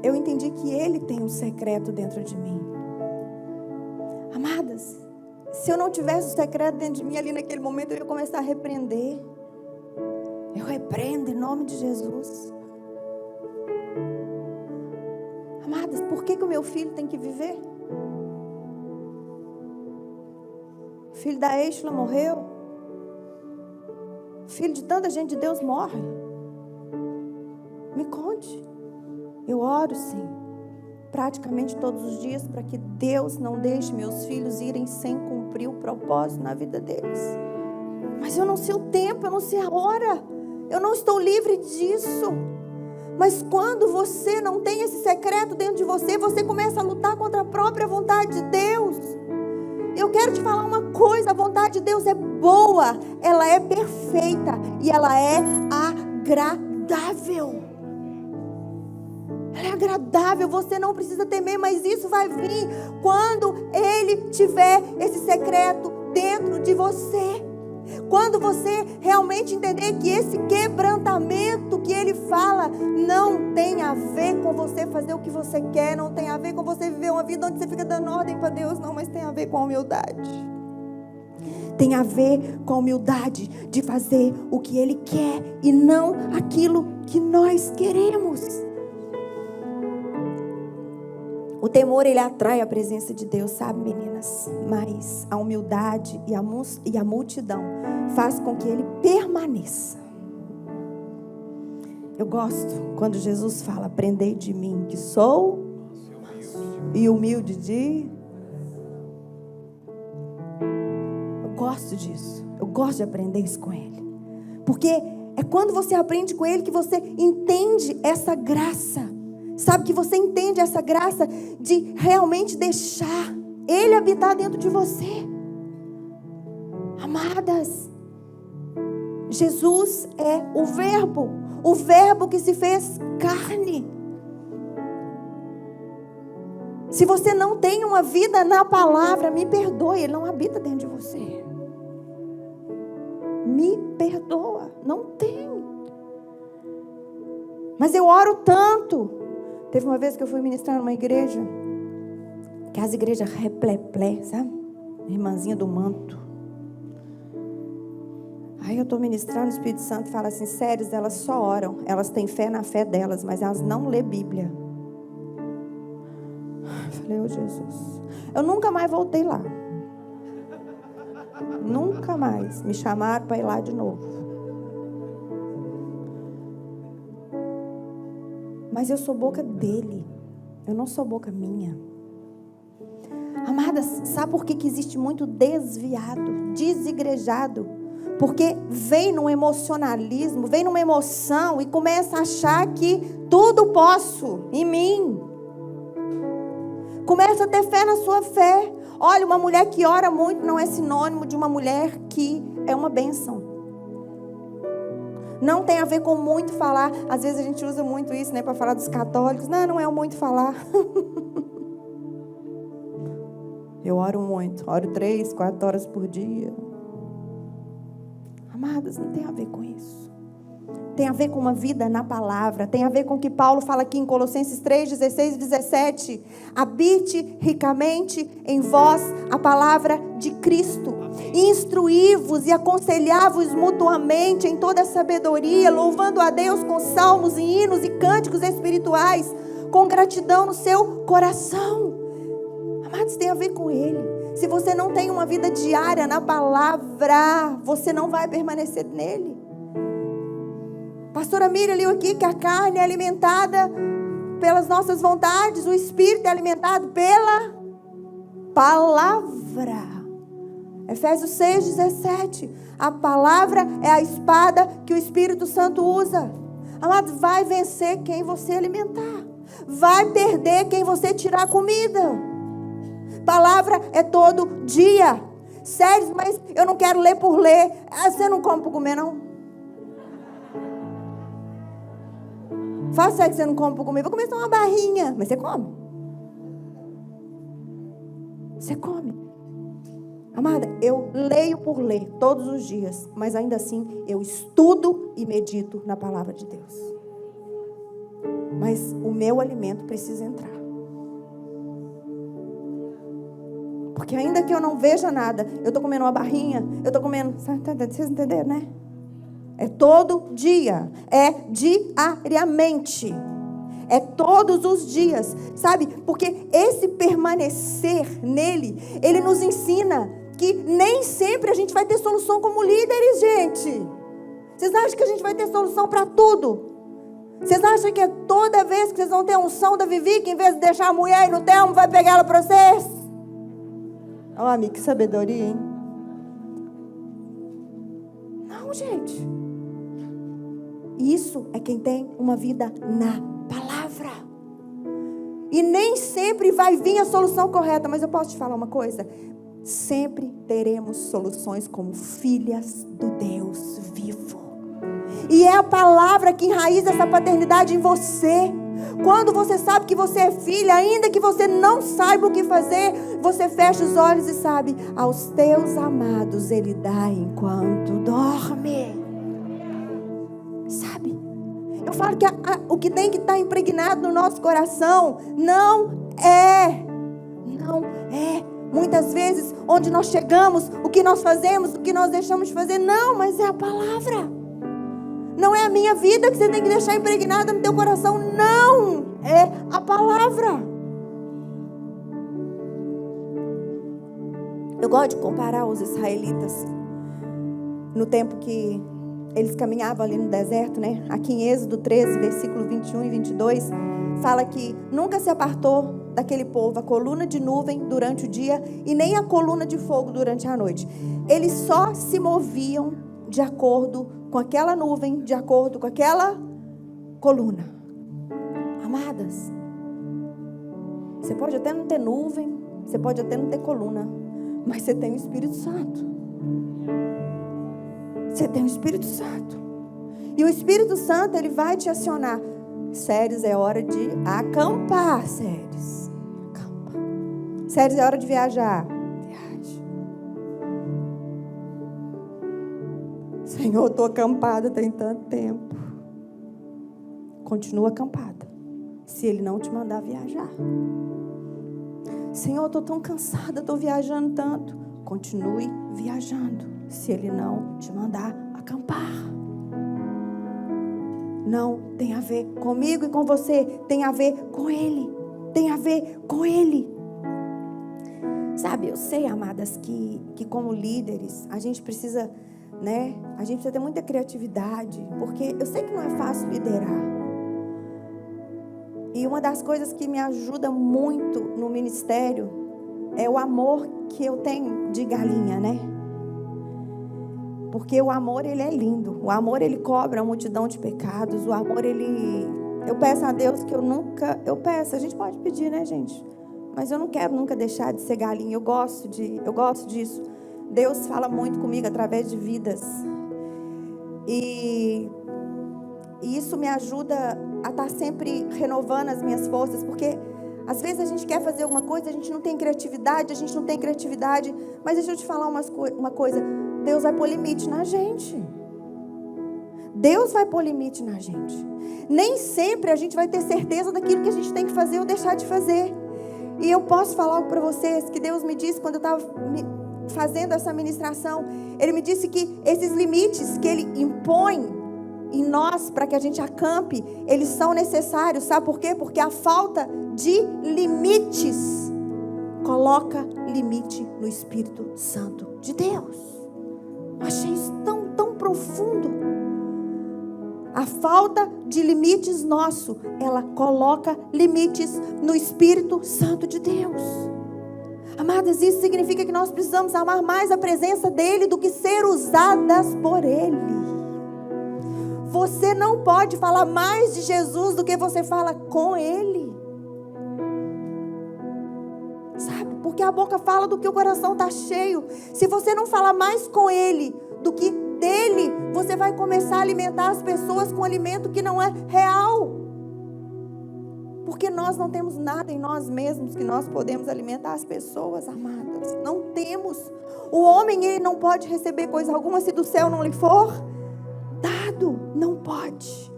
eu entendi que Ele tem um secreto dentro de mim. Amadas, se eu não tivesse o secreto dentro de mim, ali naquele momento eu ia começar a repreender. Eu repreendo em nome de Jesus. Amadas, por que o meu filho tem que viver? O filho da Eixla morreu. O filho de tanta gente de Deus morre. Me conte. Eu oro, sim, praticamente todos os dias, para que Deus não deixe meus filhos irem sem cumprir o propósito na vida deles. Mas eu não sei o tempo, eu não sei a hora, eu não estou livre disso. Mas quando você não tem esse secreto dentro de você, você começa a lutar contra a própria vontade de Deus. Eu quero te falar uma coisa, a vontade de Deus é boa, ela é perfeita e ela é agradável. Ela é agradável, você não precisa temer, mas isso vai vir quando Ele tiver esse secreto dentro de você. Quando você realmente entender que esse quebrantamento que Ele fala não tem a ver com você fazer o que você quer, não tem a ver com você viver uma vida onde você fica dando ordem para Deus, não, mas tem a ver com a humildade. Tem a ver com a humildade de fazer o que Ele quer e não aquilo que nós queremos. O temor, ele atrai a presença de Deus, sabe, meninas? Mas a humildade e a multidão faz com que ele permaneça. Eu gosto quando Jesus fala, aprendei de mim, que sou e humilde de... Eu gosto disso. Eu gosto de aprender isso com ele. Porque é quando você aprende com ele que você entende essa graça. Sabe, que você entende essa graça de realmente deixar Ele habitar dentro de você. Amadas, Jesus é o Verbo que se fez carne. Se você não tem uma vida na palavra, me perdoe, Ele não habita dentro de você. Me perdoa, não tem. Mas eu oro tanto. Teve uma vez que eu fui ministrar numa igreja, que as igrejas repleplé, sabe? Irmãzinha do manto. Aí eu estou ministrando, o Espírito Santo fala assim, sérios, elas só oram, elas têm fé na fé delas, mas elas não lêem Bíblia. Eu falei, ô Jesus, eu nunca mais voltei lá. Nunca mais. Me chamaram para ir lá de novo. Mas eu sou boca dele. Eu não sou boca minha. Amadas, sabe por que existe muito desviado, desigrejado? Porque vem no emocionalismo, vem numa emoção e começa a achar que tudo posso em mim. Começa a ter fé na sua fé. Olha, uma mulher que ora muito não é sinônimo de uma mulher que é uma bênção. Não tem a ver com muito falar. Às vezes a gente usa muito isso, né, para falar dos católicos. Não é o muito falar. Eu oro muito. Oro 3, 4 horas por dia. Amadas, não tem a ver com isso. Tem a ver com uma vida na palavra. Tem a ver com o que Paulo fala aqui em Colossenses 3, 16 e 17. Habite ricamente em vós a palavra de Cristo. Instruí-vos e aconselhai-vos mutuamente em toda a sabedoria, louvando a Deus com salmos e hinos e cânticos espirituais, com gratidão no seu coração. Amados, tem a ver com Ele. Se você não tem uma vida diária na palavra, você não vai permanecer nele. Pastora Miriam leu aqui que a carne é alimentada pelas nossas vontades, o espírito é alimentado pela palavra. Efésios 6, 17. A palavra é a espada que o Espírito Santo usa. Amados, vai vencer quem você alimentar. Vai perder quem você tirar comida. Palavra é todo dia. Sério, mas eu não quero ler por ler. Você não come por comer, não? Faça que você não come por comer. Vou comer só uma barrinha. Mas você come. Você come. Amada, eu leio por ler todos os dias. Mas ainda assim, eu estudo e medito na palavra de Deus. Mas o meu alimento precisa entrar. Porque ainda que eu não veja nada, eu estou comendo uma barrinha, eu estou comendo... Vocês entenderam, né? É todo dia. É diariamente. É todos os dias. Sabe? Porque esse permanecer nele, ele nos ensina que nem sempre a gente vai ter solução como líderes, gente. Vocês acham que a gente vai ter solução para tudo? Vocês acham que toda vez que vocês vão ter a unção da Vivi, que em vez de deixar a mulher aí no termo, vai pegar ela para vocês? Ó, amigo, que sabedoria, hein? Não, gente. Isso é quem tem uma vida na palavra. E nem sempre vai vir a solução correta. Mas eu posso te falar uma coisa? Sempre teremos soluções como filhas do Deus vivo. E é a palavra que enraiza essa paternidade em você. Quando você sabe que você é filha, ainda que você não saiba o que fazer, você fecha os olhos e sabe, aos teus amados Ele dá enquanto dorme. Sabe? Eu falo que o que tem que estar impregnado no nosso coração não é. Muitas vezes, onde nós chegamos, o que nós fazemos, o que nós deixamos de fazer, não, mas é a palavra. Não é a minha vida que você tem que deixar impregnada no teu coração, não, é a palavra. Eu gosto de comparar os israelitas no tempo que eles caminhavam ali no deserto, né? Aqui em Êxodo 13, versículo 21 e 22, fala que nunca se apartou daquele povo a coluna de nuvem durante o dia e nem a coluna de fogo durante a noite. Eles só se moviam de acordo com aquela nuvem, de acordo com aquela coluna. Amadas, você pode até não ter nuvem, Você pode até não ter coluna, mas você tem o Espírito Santo. Você tem o Espírito Santo. E o Espírito Santo, ele vai te acionar. Séries, é hora de acampar, Séries. Acampa. Séries, é hora de viajar. Viaje. Senhor, eu estou acampada tem tanto tempo. Continua acampada. Se Ele não te mandar viajar. Senhor, eu estou tão cansada, estou viajando tanto. Continue viajando. Se Ele não te mandar acampar. Não tem a ver comigo e com você. Tem a ver com Ele. Tem a ver com Ele. Sabe, eu sei, amadas, que como líderes, a gente precisa, né? A gente precisa ter muita criatividade. Porque eu sei que não é fácil liderar. E uma das coisas que me ajuda muito no ministério é o amor que eu tenho de galinha, né? Porque o amor, ele é lindo. O amor, ele cobre a multidão de pecados. O amor, ele... Eu peço a Deus que eu peço, a gente pode pedir, né, gente? Mas eu não quero nunca deixar de ser galinha. Eu gosto disso. Deus fala muito comigo através de vidas. E isso me ajuda a estar sempre renovando as minhas forças, porque às vezes a gente quer fazer alguma coisa, a gente não tem criatividade, mas deixa eu te falar uma coisa, Deus vai pôr limite na gente. Deus vai pôr limite na gente. Nem sempre a gente vai ter certeza daquilo que a gente tem que fazer ou deixar de fazer. E eu posso falar algo para vocês, que Deus me disse quando eu estava fazendo essa ministração, Ele me disse que esses limites que Ele impõe em nós, para que a gente acampe, eles são necessários. Sabe por quê? Porque a falta de limites coloca limite no Espírito Santo de Deus. Eu achei isso tão profundo. A falta de limites nosso, ela coloca limites no Espírito Santo de Deus. Amadas, isso significa que nós precisamos amar mais a presença dEle do que ser usadas por Ele. Você não pode falar mais de Jesus do que você fala com Ele. Sabe? Porque a boca fala do que o coração está cheio. Se você não falar mais com Ele do que dele, você vai começar a alimentar as pessoas com alimento que não é real. Porque nós não temos nada em nós mesmos que nós podemos alimentar as pessoas, amadas. Não temos. O homem, ele não pode receber coisa alguma se do céu não lhe for dado, não pode.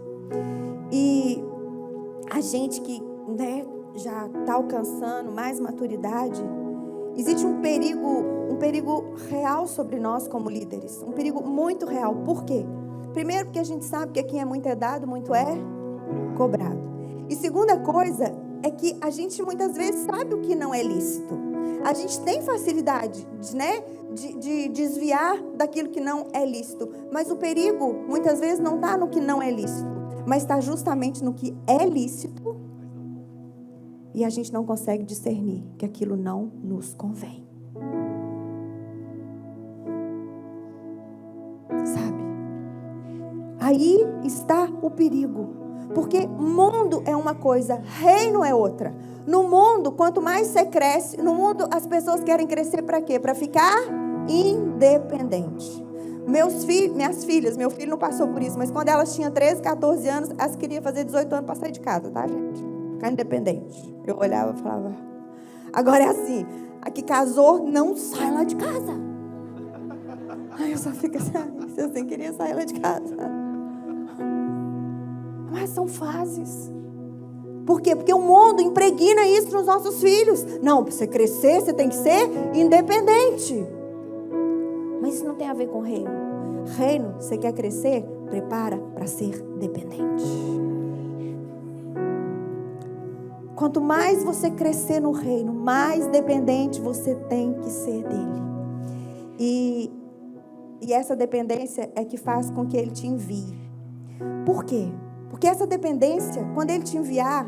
E a gente que, né, já está alcançando mais maturidade, existe um perigo real sobre nós como líderes, um perigo muito real. Por quê? Primeiro, porque a gente sabe que quem é muito é dado, muito é cobrado. E segunda coisa é que a gente muitas vezes sabe o que não é lícito. A gente tem facilidade, né, de desviar daquilo que não é lícito. Mas o perigo, muitas vezes, não está no que não é lícito, mas está justamente no que é lícito. E a gente não consegue discernir que aquilo não nos convém. Sabe? Aí está o perigo. Porque mundo é uma coisa, reino é outra. No mundo, quanto mais você cresce, no mundo as pessoas querem crescer para quê? Para ficar independente. Minhas filhas, meu filho não passou por isso, mas quando elas tinham 13, 14 anos, elas queriam fazer 18 anos para sair de casa, tá, gente? Ficar independente. Eu olhava e falava, agora é assim, a que casou não sai lá de casa. Aí eu só fico assim, se eu nem queria sair lá de casa. Mas são fases. Por quê? Porque o mundo impregna isso nos nossos filhos. Não, para você crescer, você tem que ser independente. Mas isso não tem a ver com reino. Reino, você quer crescer? Prepara para ser dependente. Quanto mais você crescer no reino, mais dependente você tem que ser dele. E essa dependência é que faz com que ele te envie. Por quê? Porque essa dependência, quando ele te enviar,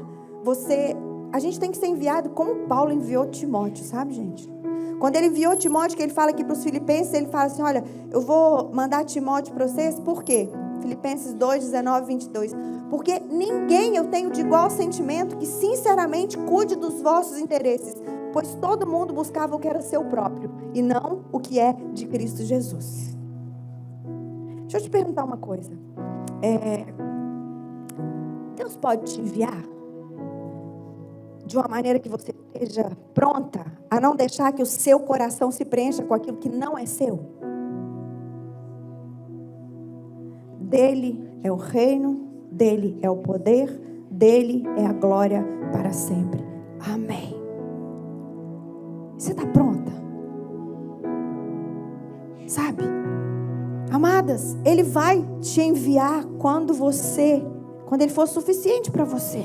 a gente tem que ser enviado como Paulo enviou Timóteo, sabe, gente? Quando ele enviou Timóteo, que ele fala aqui para os filipenses, ele fala assim, olha, eu vou mandar Timóteo para vocês, por quê? Filipenses 2, 19, 22. Porque ninguém eu tenho de igual sentimento que sinceramente cuide dos vossos interesses. pois todo mundo buscava o que era seu próprio e não o que é de Cristo Jesus. Deixa eu te perguntar uma coisa. Deus pode te enviar de uma maneira que você esteja pronta a não deixar que o seu coração se preencha com aquilo que não é seu? Dele é o reino, dele é o poder, dele é a glória para sempre. Amém. Você está pronta? Sabe? Amadas, Ele vai te enviar quando Ele for suficiente para você.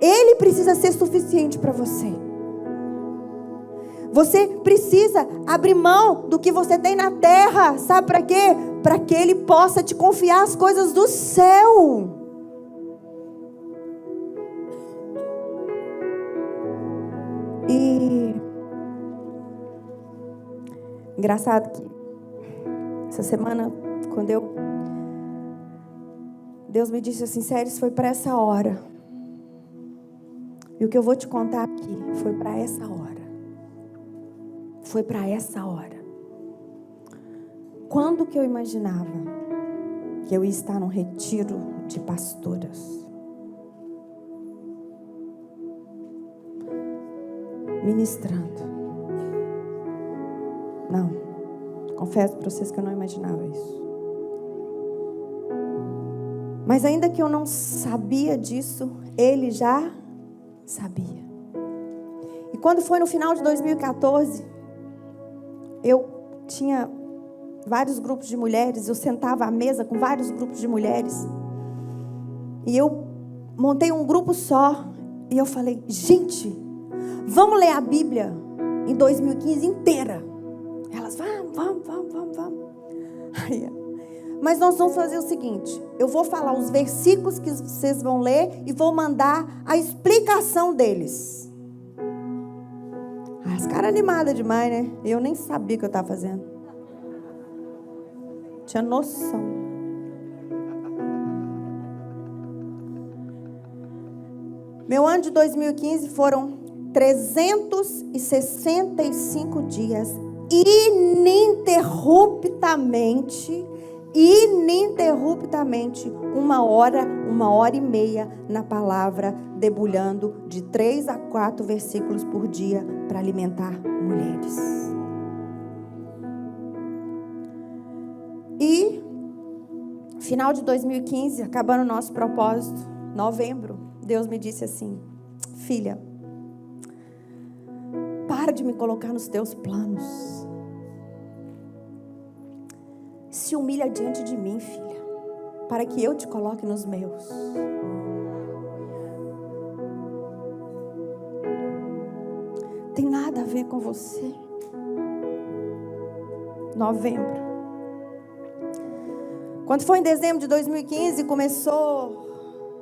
Ele precisa ser suficiente para você. Você precisa abrir mão do que você tem na terra. Sabe para quê? Para que Ele possa te confiar as coisas do céu. E engraçado que essa semana, quando Deus me disse assim, sério, isso foi para essa hora. E o que eu vou te contar aqui foi para essa hora. Foi para essa hora. Quando que eu imaginava que eu ia estar num retiro de pastoras? Ministrando. Não. Confesso para vocês que eu não imaginava isso. Mas ainda que eu não sabia disso, Ele já sabia. E quando foi no final de 2014, eu tinha vários grupos de mulheres, eu sentava à mesa com vários grupos de mulheres. E eu montei um grupo só. E eu falei, gente, vamos ler a Bíblia em 2015 inteira. Elas, vamos. Aí, mas nós vamos fazer o seguinte, eu vou falar os versículos que vocês vão ler e vou mandar a explicação deles. As caras animadas demais, né? Eu nem sabia o que eu estava fazendo. Tinha noção. Meu ano de 2015 foram 365 dias ininterruptamente, 1 hora e meia na palavra, debulhando de 3 a 4 versículos por dia para alimentar mulheres. E final de 2015, acabando o nosso propósito, novembro, Deus me disse assim, filha, para de me colocar nos teus planos. Se humilha diante de mim, filha, para que eu te coloque nos meus. Tem nada a ver com você. Novembro. Quando foi em dezembro de 2015, começou.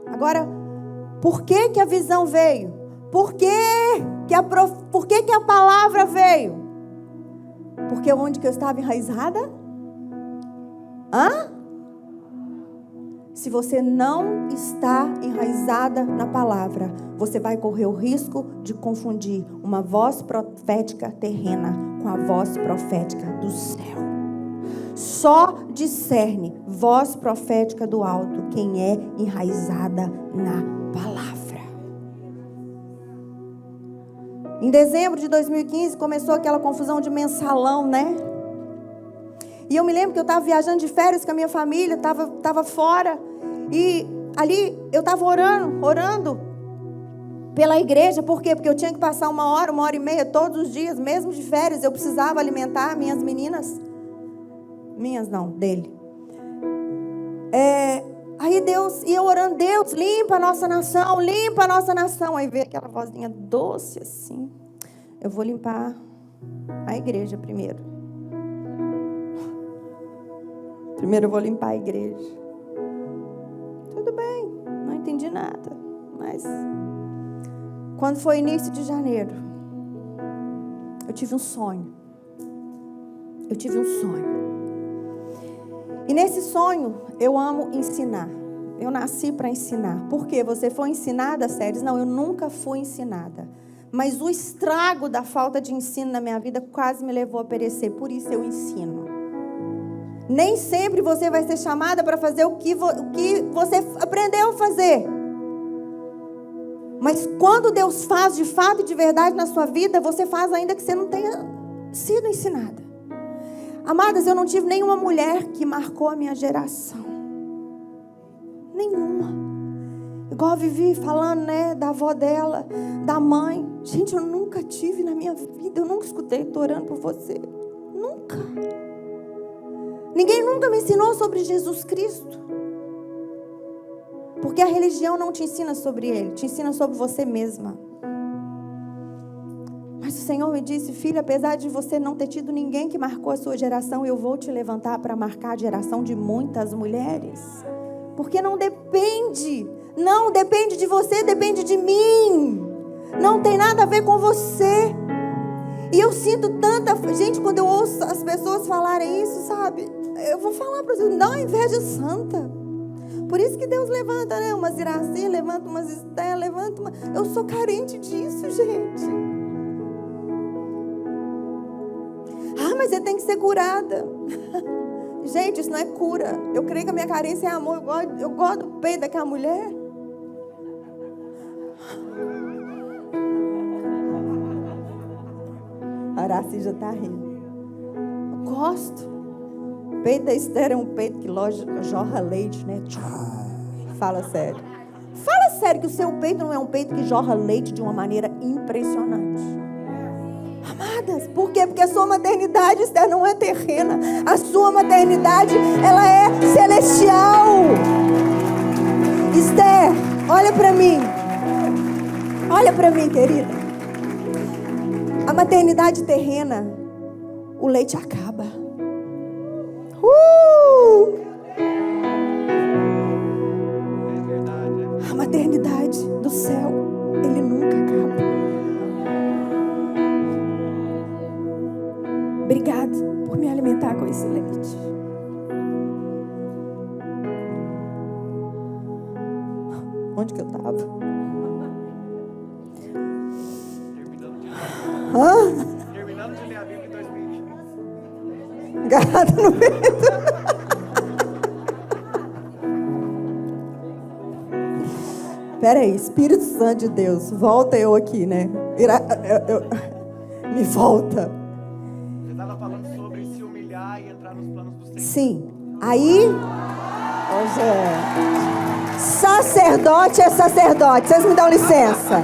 Agora, por que a visão veio? Por que a palavra veio? Porque onde que eu estava enraizada? Se você não está enraizada na palavra, você vai correr o risco de confundir uma voz profética terrena com a voz profética do céu. Só discerne voz profética do alto quem é enraizada na palavra. Em dezembro de 2015 começou aquela confusão de mensalão, né? E eu me lembro que eu estava viajando de férias com a minha família, estava fora. E ali eu estava orando pela igreja. Por quê? Porque eu tinha que passar 1 hora e meia todos os dias, mesmo de férias. Eu precisava alimentar minhas meninas. Minhas não, dele. Aí Deus, e eu orando, Deus, limpa a nossa nação, limpa a nossa nação. Aí veio aquela vozinha doce assim. Eu vou limpar a igreja primeiro. Primeiro eu vou limpar a igreja. Tudo bem, não entendi nada. Mas quando foi início de janeiro, eu tive um sonho. E nesse sonho, eu amo ensinar. Eu nasci para ensinar. Por quê? Você foi ensinada, Séries? Não, eu nunca fui ensinada. Mas o estrago da falta de ensino na minha vida quase me levou a perecer. Por isso eu ensino. Nem sempre você vai ser chamada para fazer o que você aprendeu a fazer. Mas quando Deus faz de fato e de verdade na sua vida, você faz ainda que você não tenha sido ensinada. Amadas, eu não tive nenhuma mulher que marcou a minha geração. Nenhuma. Igual a Vivi falando, né, da avó dela, da mãe. Gente, eu nunca tive na minha vida, eu nunca escutei, estou orando por você. Nunca. Ninguém nunca me ensinou sobre Jesus Cristo. Porque a religião não te ensina sobre Ele, te ensina sobre você mesma. Mas o Senhor me disse, filha, apesar de você não ter tido ninguém que marcou a sua geração, eu vou te levantar para marcar a geração de muitas mulheres. Porque não depende de você, depende de mim. Não tem nada a ver com você. E eu sinto tanta... Gente, quando eu ouço as pessoas falarem isso, sabe? Eu vou falar para vocês, não, inveja santa. Por isso que Deus levanta, né? Umas Iraci, levanta umas Esté, levanta uma... Eu sou carente disso, gente. Ah, mas você tem que ser curada. Gente, isso não é cura. Eu creio que a minha carência é amor. Eu gosto do peito daquela mulher. A Araci já está rindo. Eu gosto. O peito da Esther é um peito que jorra leite, né? Fala sério. Fala sério que o seu peito não é um peito que jorra leite de uma maneira impressionante. Amadas, por quê? Porque a sua maternidade, Esther, não é terrena. A sua maternidade, ela é celestial. Esther, olha para mim. Olha para mim, querida. A maternidade terrena, o leite acaba. A maternidade do céu, ele nunca acaba. Obrigado por me alimentar com esse leite. Onde que eu estava? Terminando de ler a Bíblia em 2020. Agarrado no peito. Peraí, Espírito Santo de Deus, volta eu aqui, né? Me volta. Você estava falando sobre se humilhar e entrar nos planos do Senhor. Sim. Aí, sacerdote é sacerdote. Vocês me dão licença.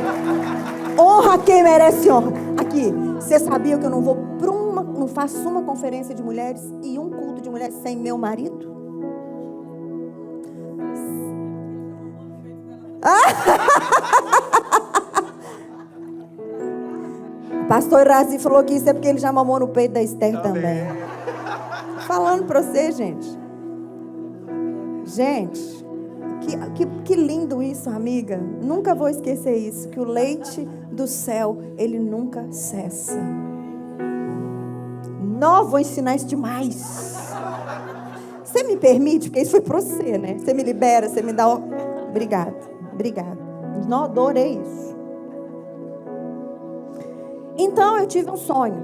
Honra quem merece honra. Aqui, você sabia que eu não vou não faço uma conferência de mulheres e um culto de mulheres sem meu marido? O pastor Razi falou que isso é porque ele já mamou no peito da Esther também. Falando pra você, gente. Gente, que lindo isso, amiga. Nunca vou esquecer isso. Que o leite do céu, ele nunca cessa. Não, vou ensinar isso demais. Você me permite? Porque isso foi pra você, né? Você me libera, você me dá... Obrigada. Não, adorei isso. Então, eu tive um sonho.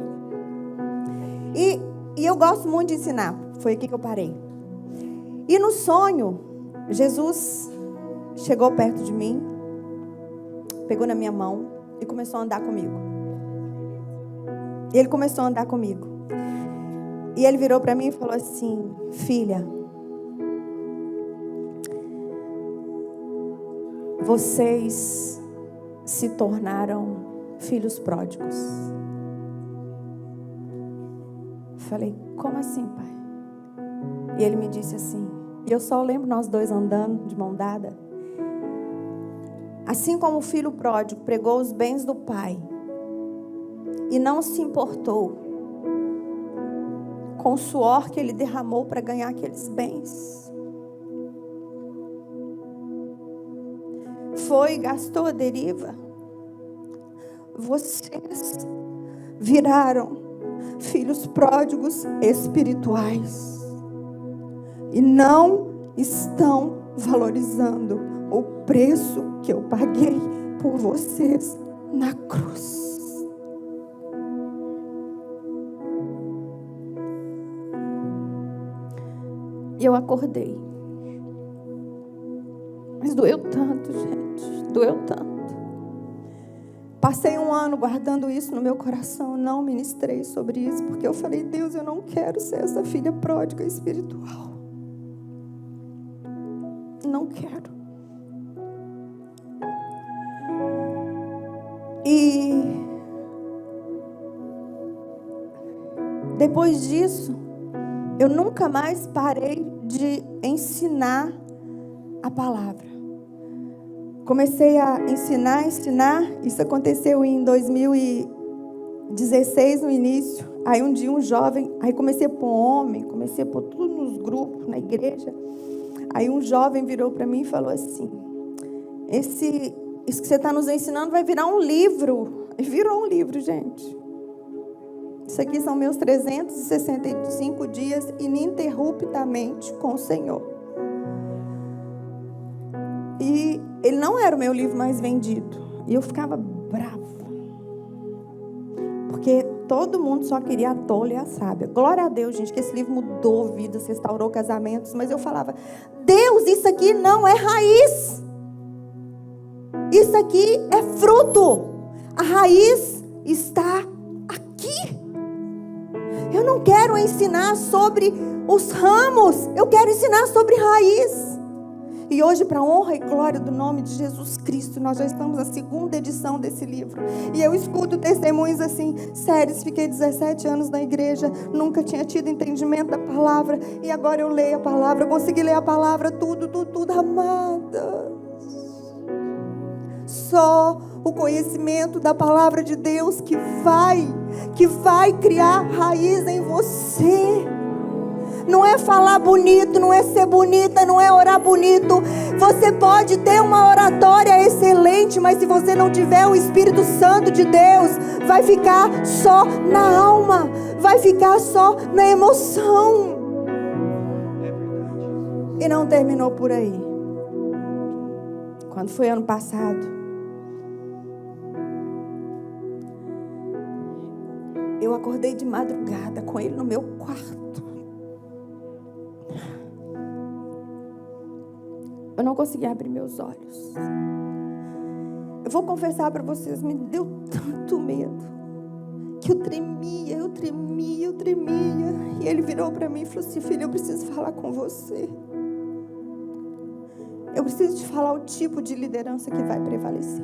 E eu gosto muito de ensinar. Foi aqui que eu parei. E no sonho, Jesus chegou perto de mim, pegou na minha mão e começou a andar comigo. Ele começou a andar comigo. E ele virou para mim e falou assim: filha, vocês se tornaram filhos pródigos. Falei, como assim, pai? E ele me disse assim, e eu só lembro nós dois andando de mão dada. Assim como o filho pródigo pregou os bens do pai e não se importou com o suor que ele derramou para ganhar aqueles bens, foi e gastou a deriva. Vocês viraram filhos pródigos espirituais e não estão valorizando o preço que eu paguei por vocês na cruz. E eu acordei. Mas doeu tanto, gente. Doeu tanto. Passei um ano guardando isso no meu coração. Não ministrei sobre isso. Porque eu falei, Deus, eu não quero ser essa filha pródiga espiritual. Não quero. E depois disso, eu nunca mais parei de ensinar a palavra. Comecei a ensinar. Isso aconteceu em 2016, no início. Aí um dia um jovem, aí comecei a pôr homem, comecei a pôr tudo nos grupos, na igreja. Aí um jovem virou para mim e falou assim, isso que você está nos ensinando vai virar um livro. E virou um livro, gente. Isso aqui são meus 365 dias ininterruptamente com o Senhor. E ele não era o meu livro mais vendido. E eu ficava brava. Porque todo mundo só queria a tola e a sábia. Glória a Deus, gente, que esse livro mudou vidas, restaurou casamentos. Mas eu falava, Deus, isso aqui não é raiz. Isso aqui é fruto. A raiz está aqui. Eu não quero ensinar sobre os ramos. Eu quero ensinar sobre raiz. E hoje, para a honra e glória do nome de Jesus Cristo, nós já estamos na 2ª edição desse livro. E eu escuto testemunhos assim, sérios, fiquei 17 anos na igreja, nunca tinha tido entendimento da palavra, e agora eu leio a palavra, eu consegui ler a palavra, tudo, amada. Só o conhecimento da palavra de Deus que vai criar raiz em você. Não é falar bonito, não é ser bonita, não é orar bonito. Você pode ter uma oratória excelente, mas se você não tiver o Espírito Santo de Deus, vai ficar só na alma, vai ficar só na emoção. E não terminou por aí. Quando foi ano passado, eu acordei de madrugada com ele no meu quarto. Eu não conseguia abrir meus olhos. Eu vou confessar para vocês, me deu tanto medo, que eu tremia. E ele virou para mim e falou assim, filha, eu preciso falar com você. Eu preciso te falar o tipo de liderança que vai prevalecer.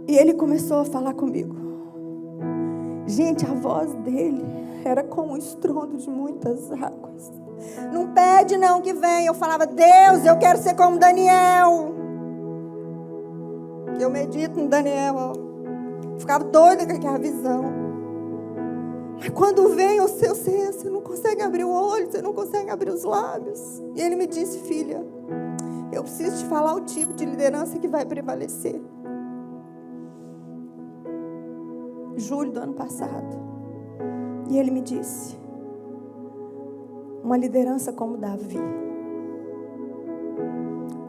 E ele começou a falar comigo. Gente, a voz dele era como um estrondo de muitas águas. Não pede não que vem. Eu falava, Deus, eu quero ser como Daniel. Eu medito no Daniel, ó. Ficava doida com aquela visão. Mas quando vem o seu ser, você não consegue abrir o olho, você não consegue abrir os lábios. E ele me disse, filha, eu preciso te falar o tipo de liderança que vai prevalecer. Julho do ano passado. E ele me disse, uma liderança como Davi,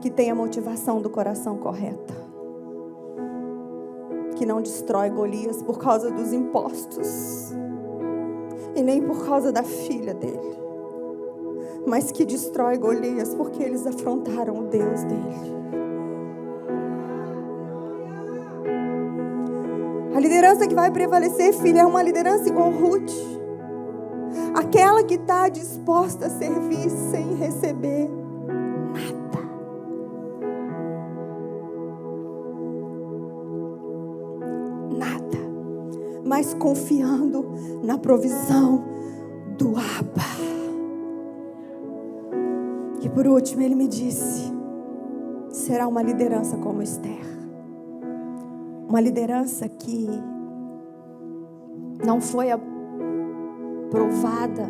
que tem a motivação do coração correta, que não destrói Golias por causa dos impostos, e nem por causa da filha dele, mas que destrói Golias porque eles afrontaram o Deus dele. A liderança que vai prevalecer, filha, é uma liderança igual Ruth. Aquela que está disposta a servir sem receber nada. Nada. Mas confiando na provisão do Abba. E por último, ele me disse, será uma liderança como Esther. Uma liderança que não foi aprovada.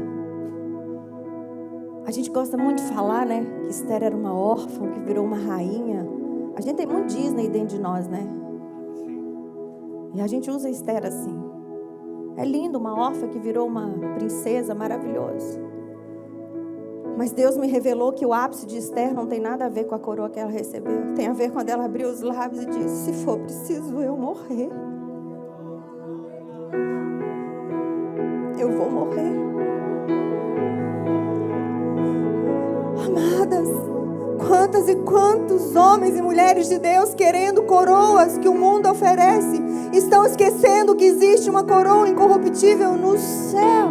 A gente gosta muito de falar, né? Que Esther era uma órfã, que virou uma rainha. A gente tem muito Disney dentro de nós, né? E a gente usa Esther assim. É lindo, uma órfã que virou uma princesa, maravilhoso. Mas Deus me revelou que o ápice de Esther não tem nada a ver com a coroa que ela recebeu. Tem a ver quando ela abriu os lábios e disse: se for preciso eu morrer, eu vou morrer. Amadas, quantas e quantos homens e mulheres de Deus querendo coroas que o mundo oferece, estão esquecendo que existe uma coroa incorruptível no céu.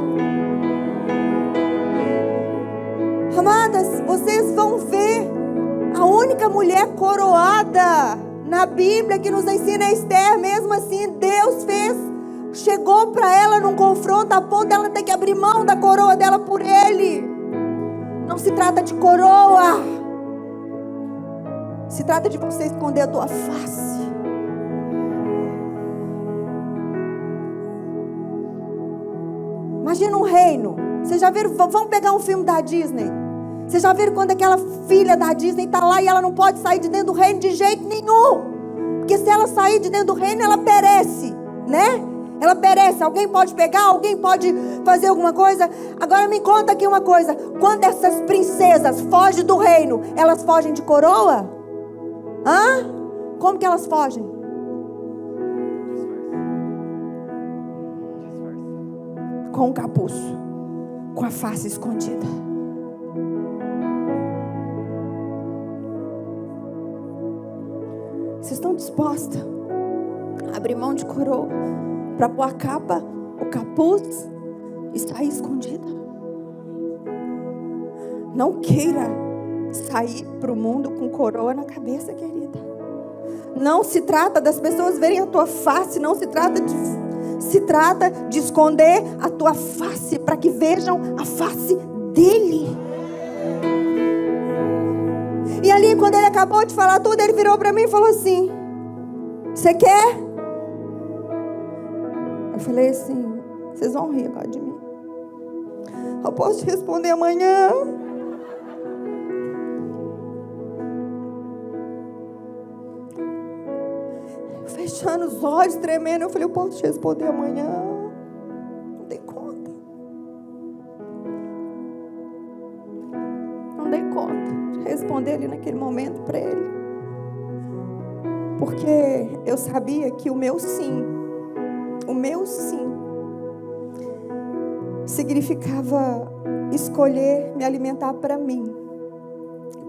Amadas, vocês vão ver a única mulher coroada na Bíblia que nos ensina é Esther. Mesmo assim, Deus chegou para ela num confronto a ponto dela ter que abrir mão da coroa dela por ele. Não se trata de coroa, se trata de você esconder a tua face. Imagina um reino. Vocês já viram? Vamos pegar um filme da Disney. Vocês já viram quando aquela filha da Disney está lá e ela não pode sair de dentro do reino de jeito nenhum? Porque se ela sair de dentro do reino, ela perece, né? Ela perece. Alguém pode pegar, alguém pode fazer alguma coisa. Agora me conta aqui uma coisa. Quando essas princesas fogem do reino, elas fogem de coroa? Hã? Como que elas fogem? Com um capuz, com a face escondida. Vocês estão dispostas a abrir mão de coroa para pôr a capa, o capuz e sair escondida? Não queira sair para o mundo com coroa na cabeça, querida. Não se trata das pessoas verem a tua face, não se trata de esconder a tua face para que vejam a face dele. E ali, quando ele acabou de falar tudo, ele virou para mim e falou assim: você quer? Eu falei assim: vocês vão rir agora de mim. Eu posso te responder amanhã? Fechando os olhos, tremendo, eu falei: eu posso te responder amanhã? Não dei conta. Não dei conta de responder ali naquele momento para ele. Porque eu sabia que o meu sim significava escolher me alimentar para mim,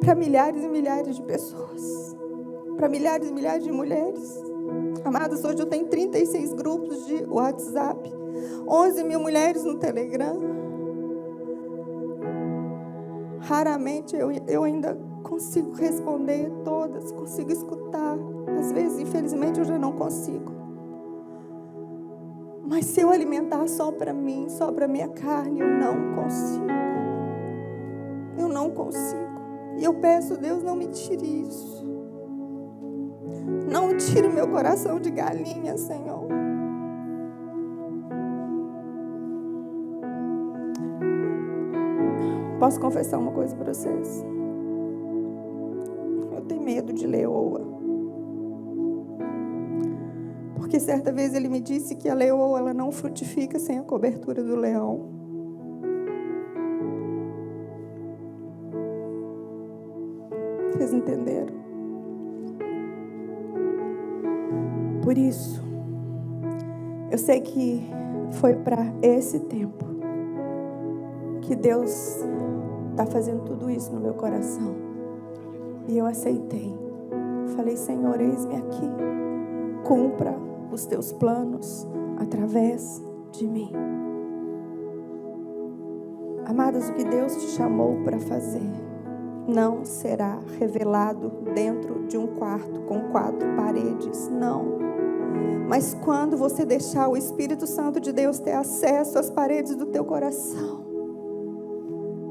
para milhares e milhares de pessoas, para milhares e milhares de mulheres. Amadas, hoje eu tenho 36 grupos de WhatsApp, 11 mil mulheres no Telegram. Raramente eu ainda consigo responder todas, consigo escutar. Às vezes, infelizmente, eu já não consigo. Mas se eu alimentar só para mim, só para minha carne, eu não consigo. Eu não consigo. E eu peço, Deus, não me tire isso. Não tire meu coração de galinha, Senhor. Posso confessar uma coisa para vocês? Eu tenho medo de leoa. Porque certa vez ele me disse que a leoa ela não frutifica sem a cobertura do leão. Vocês entenderam? Por isso, eu sei que foi para esse tempo que Deus está fazendo tudo isso no meu coração. E eu aceitei. Falei: Senhor, eis-me aqui. Cumpra os teus planos através de mim. Amadas, o que Deus te chamou para fazer não será revelado dentro de um quarto com 4 paredes, não. Mas quando você deixar o Espírito Santo de Deus ter acesso às paredes do teu coração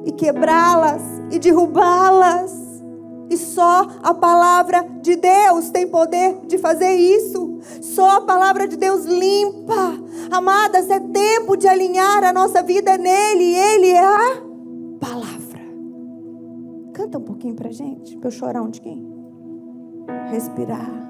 e quebrá-las e derrubá-las, e só a palavra de Deus tem poder de fazer isso. Só a palavra de Deus limpa. Amadas, é tempo de alinhar a nossa vida nele. Ele é a palavra. Canta um pouquinho pra gente, pra eu chorar um tiquinho. Respirar.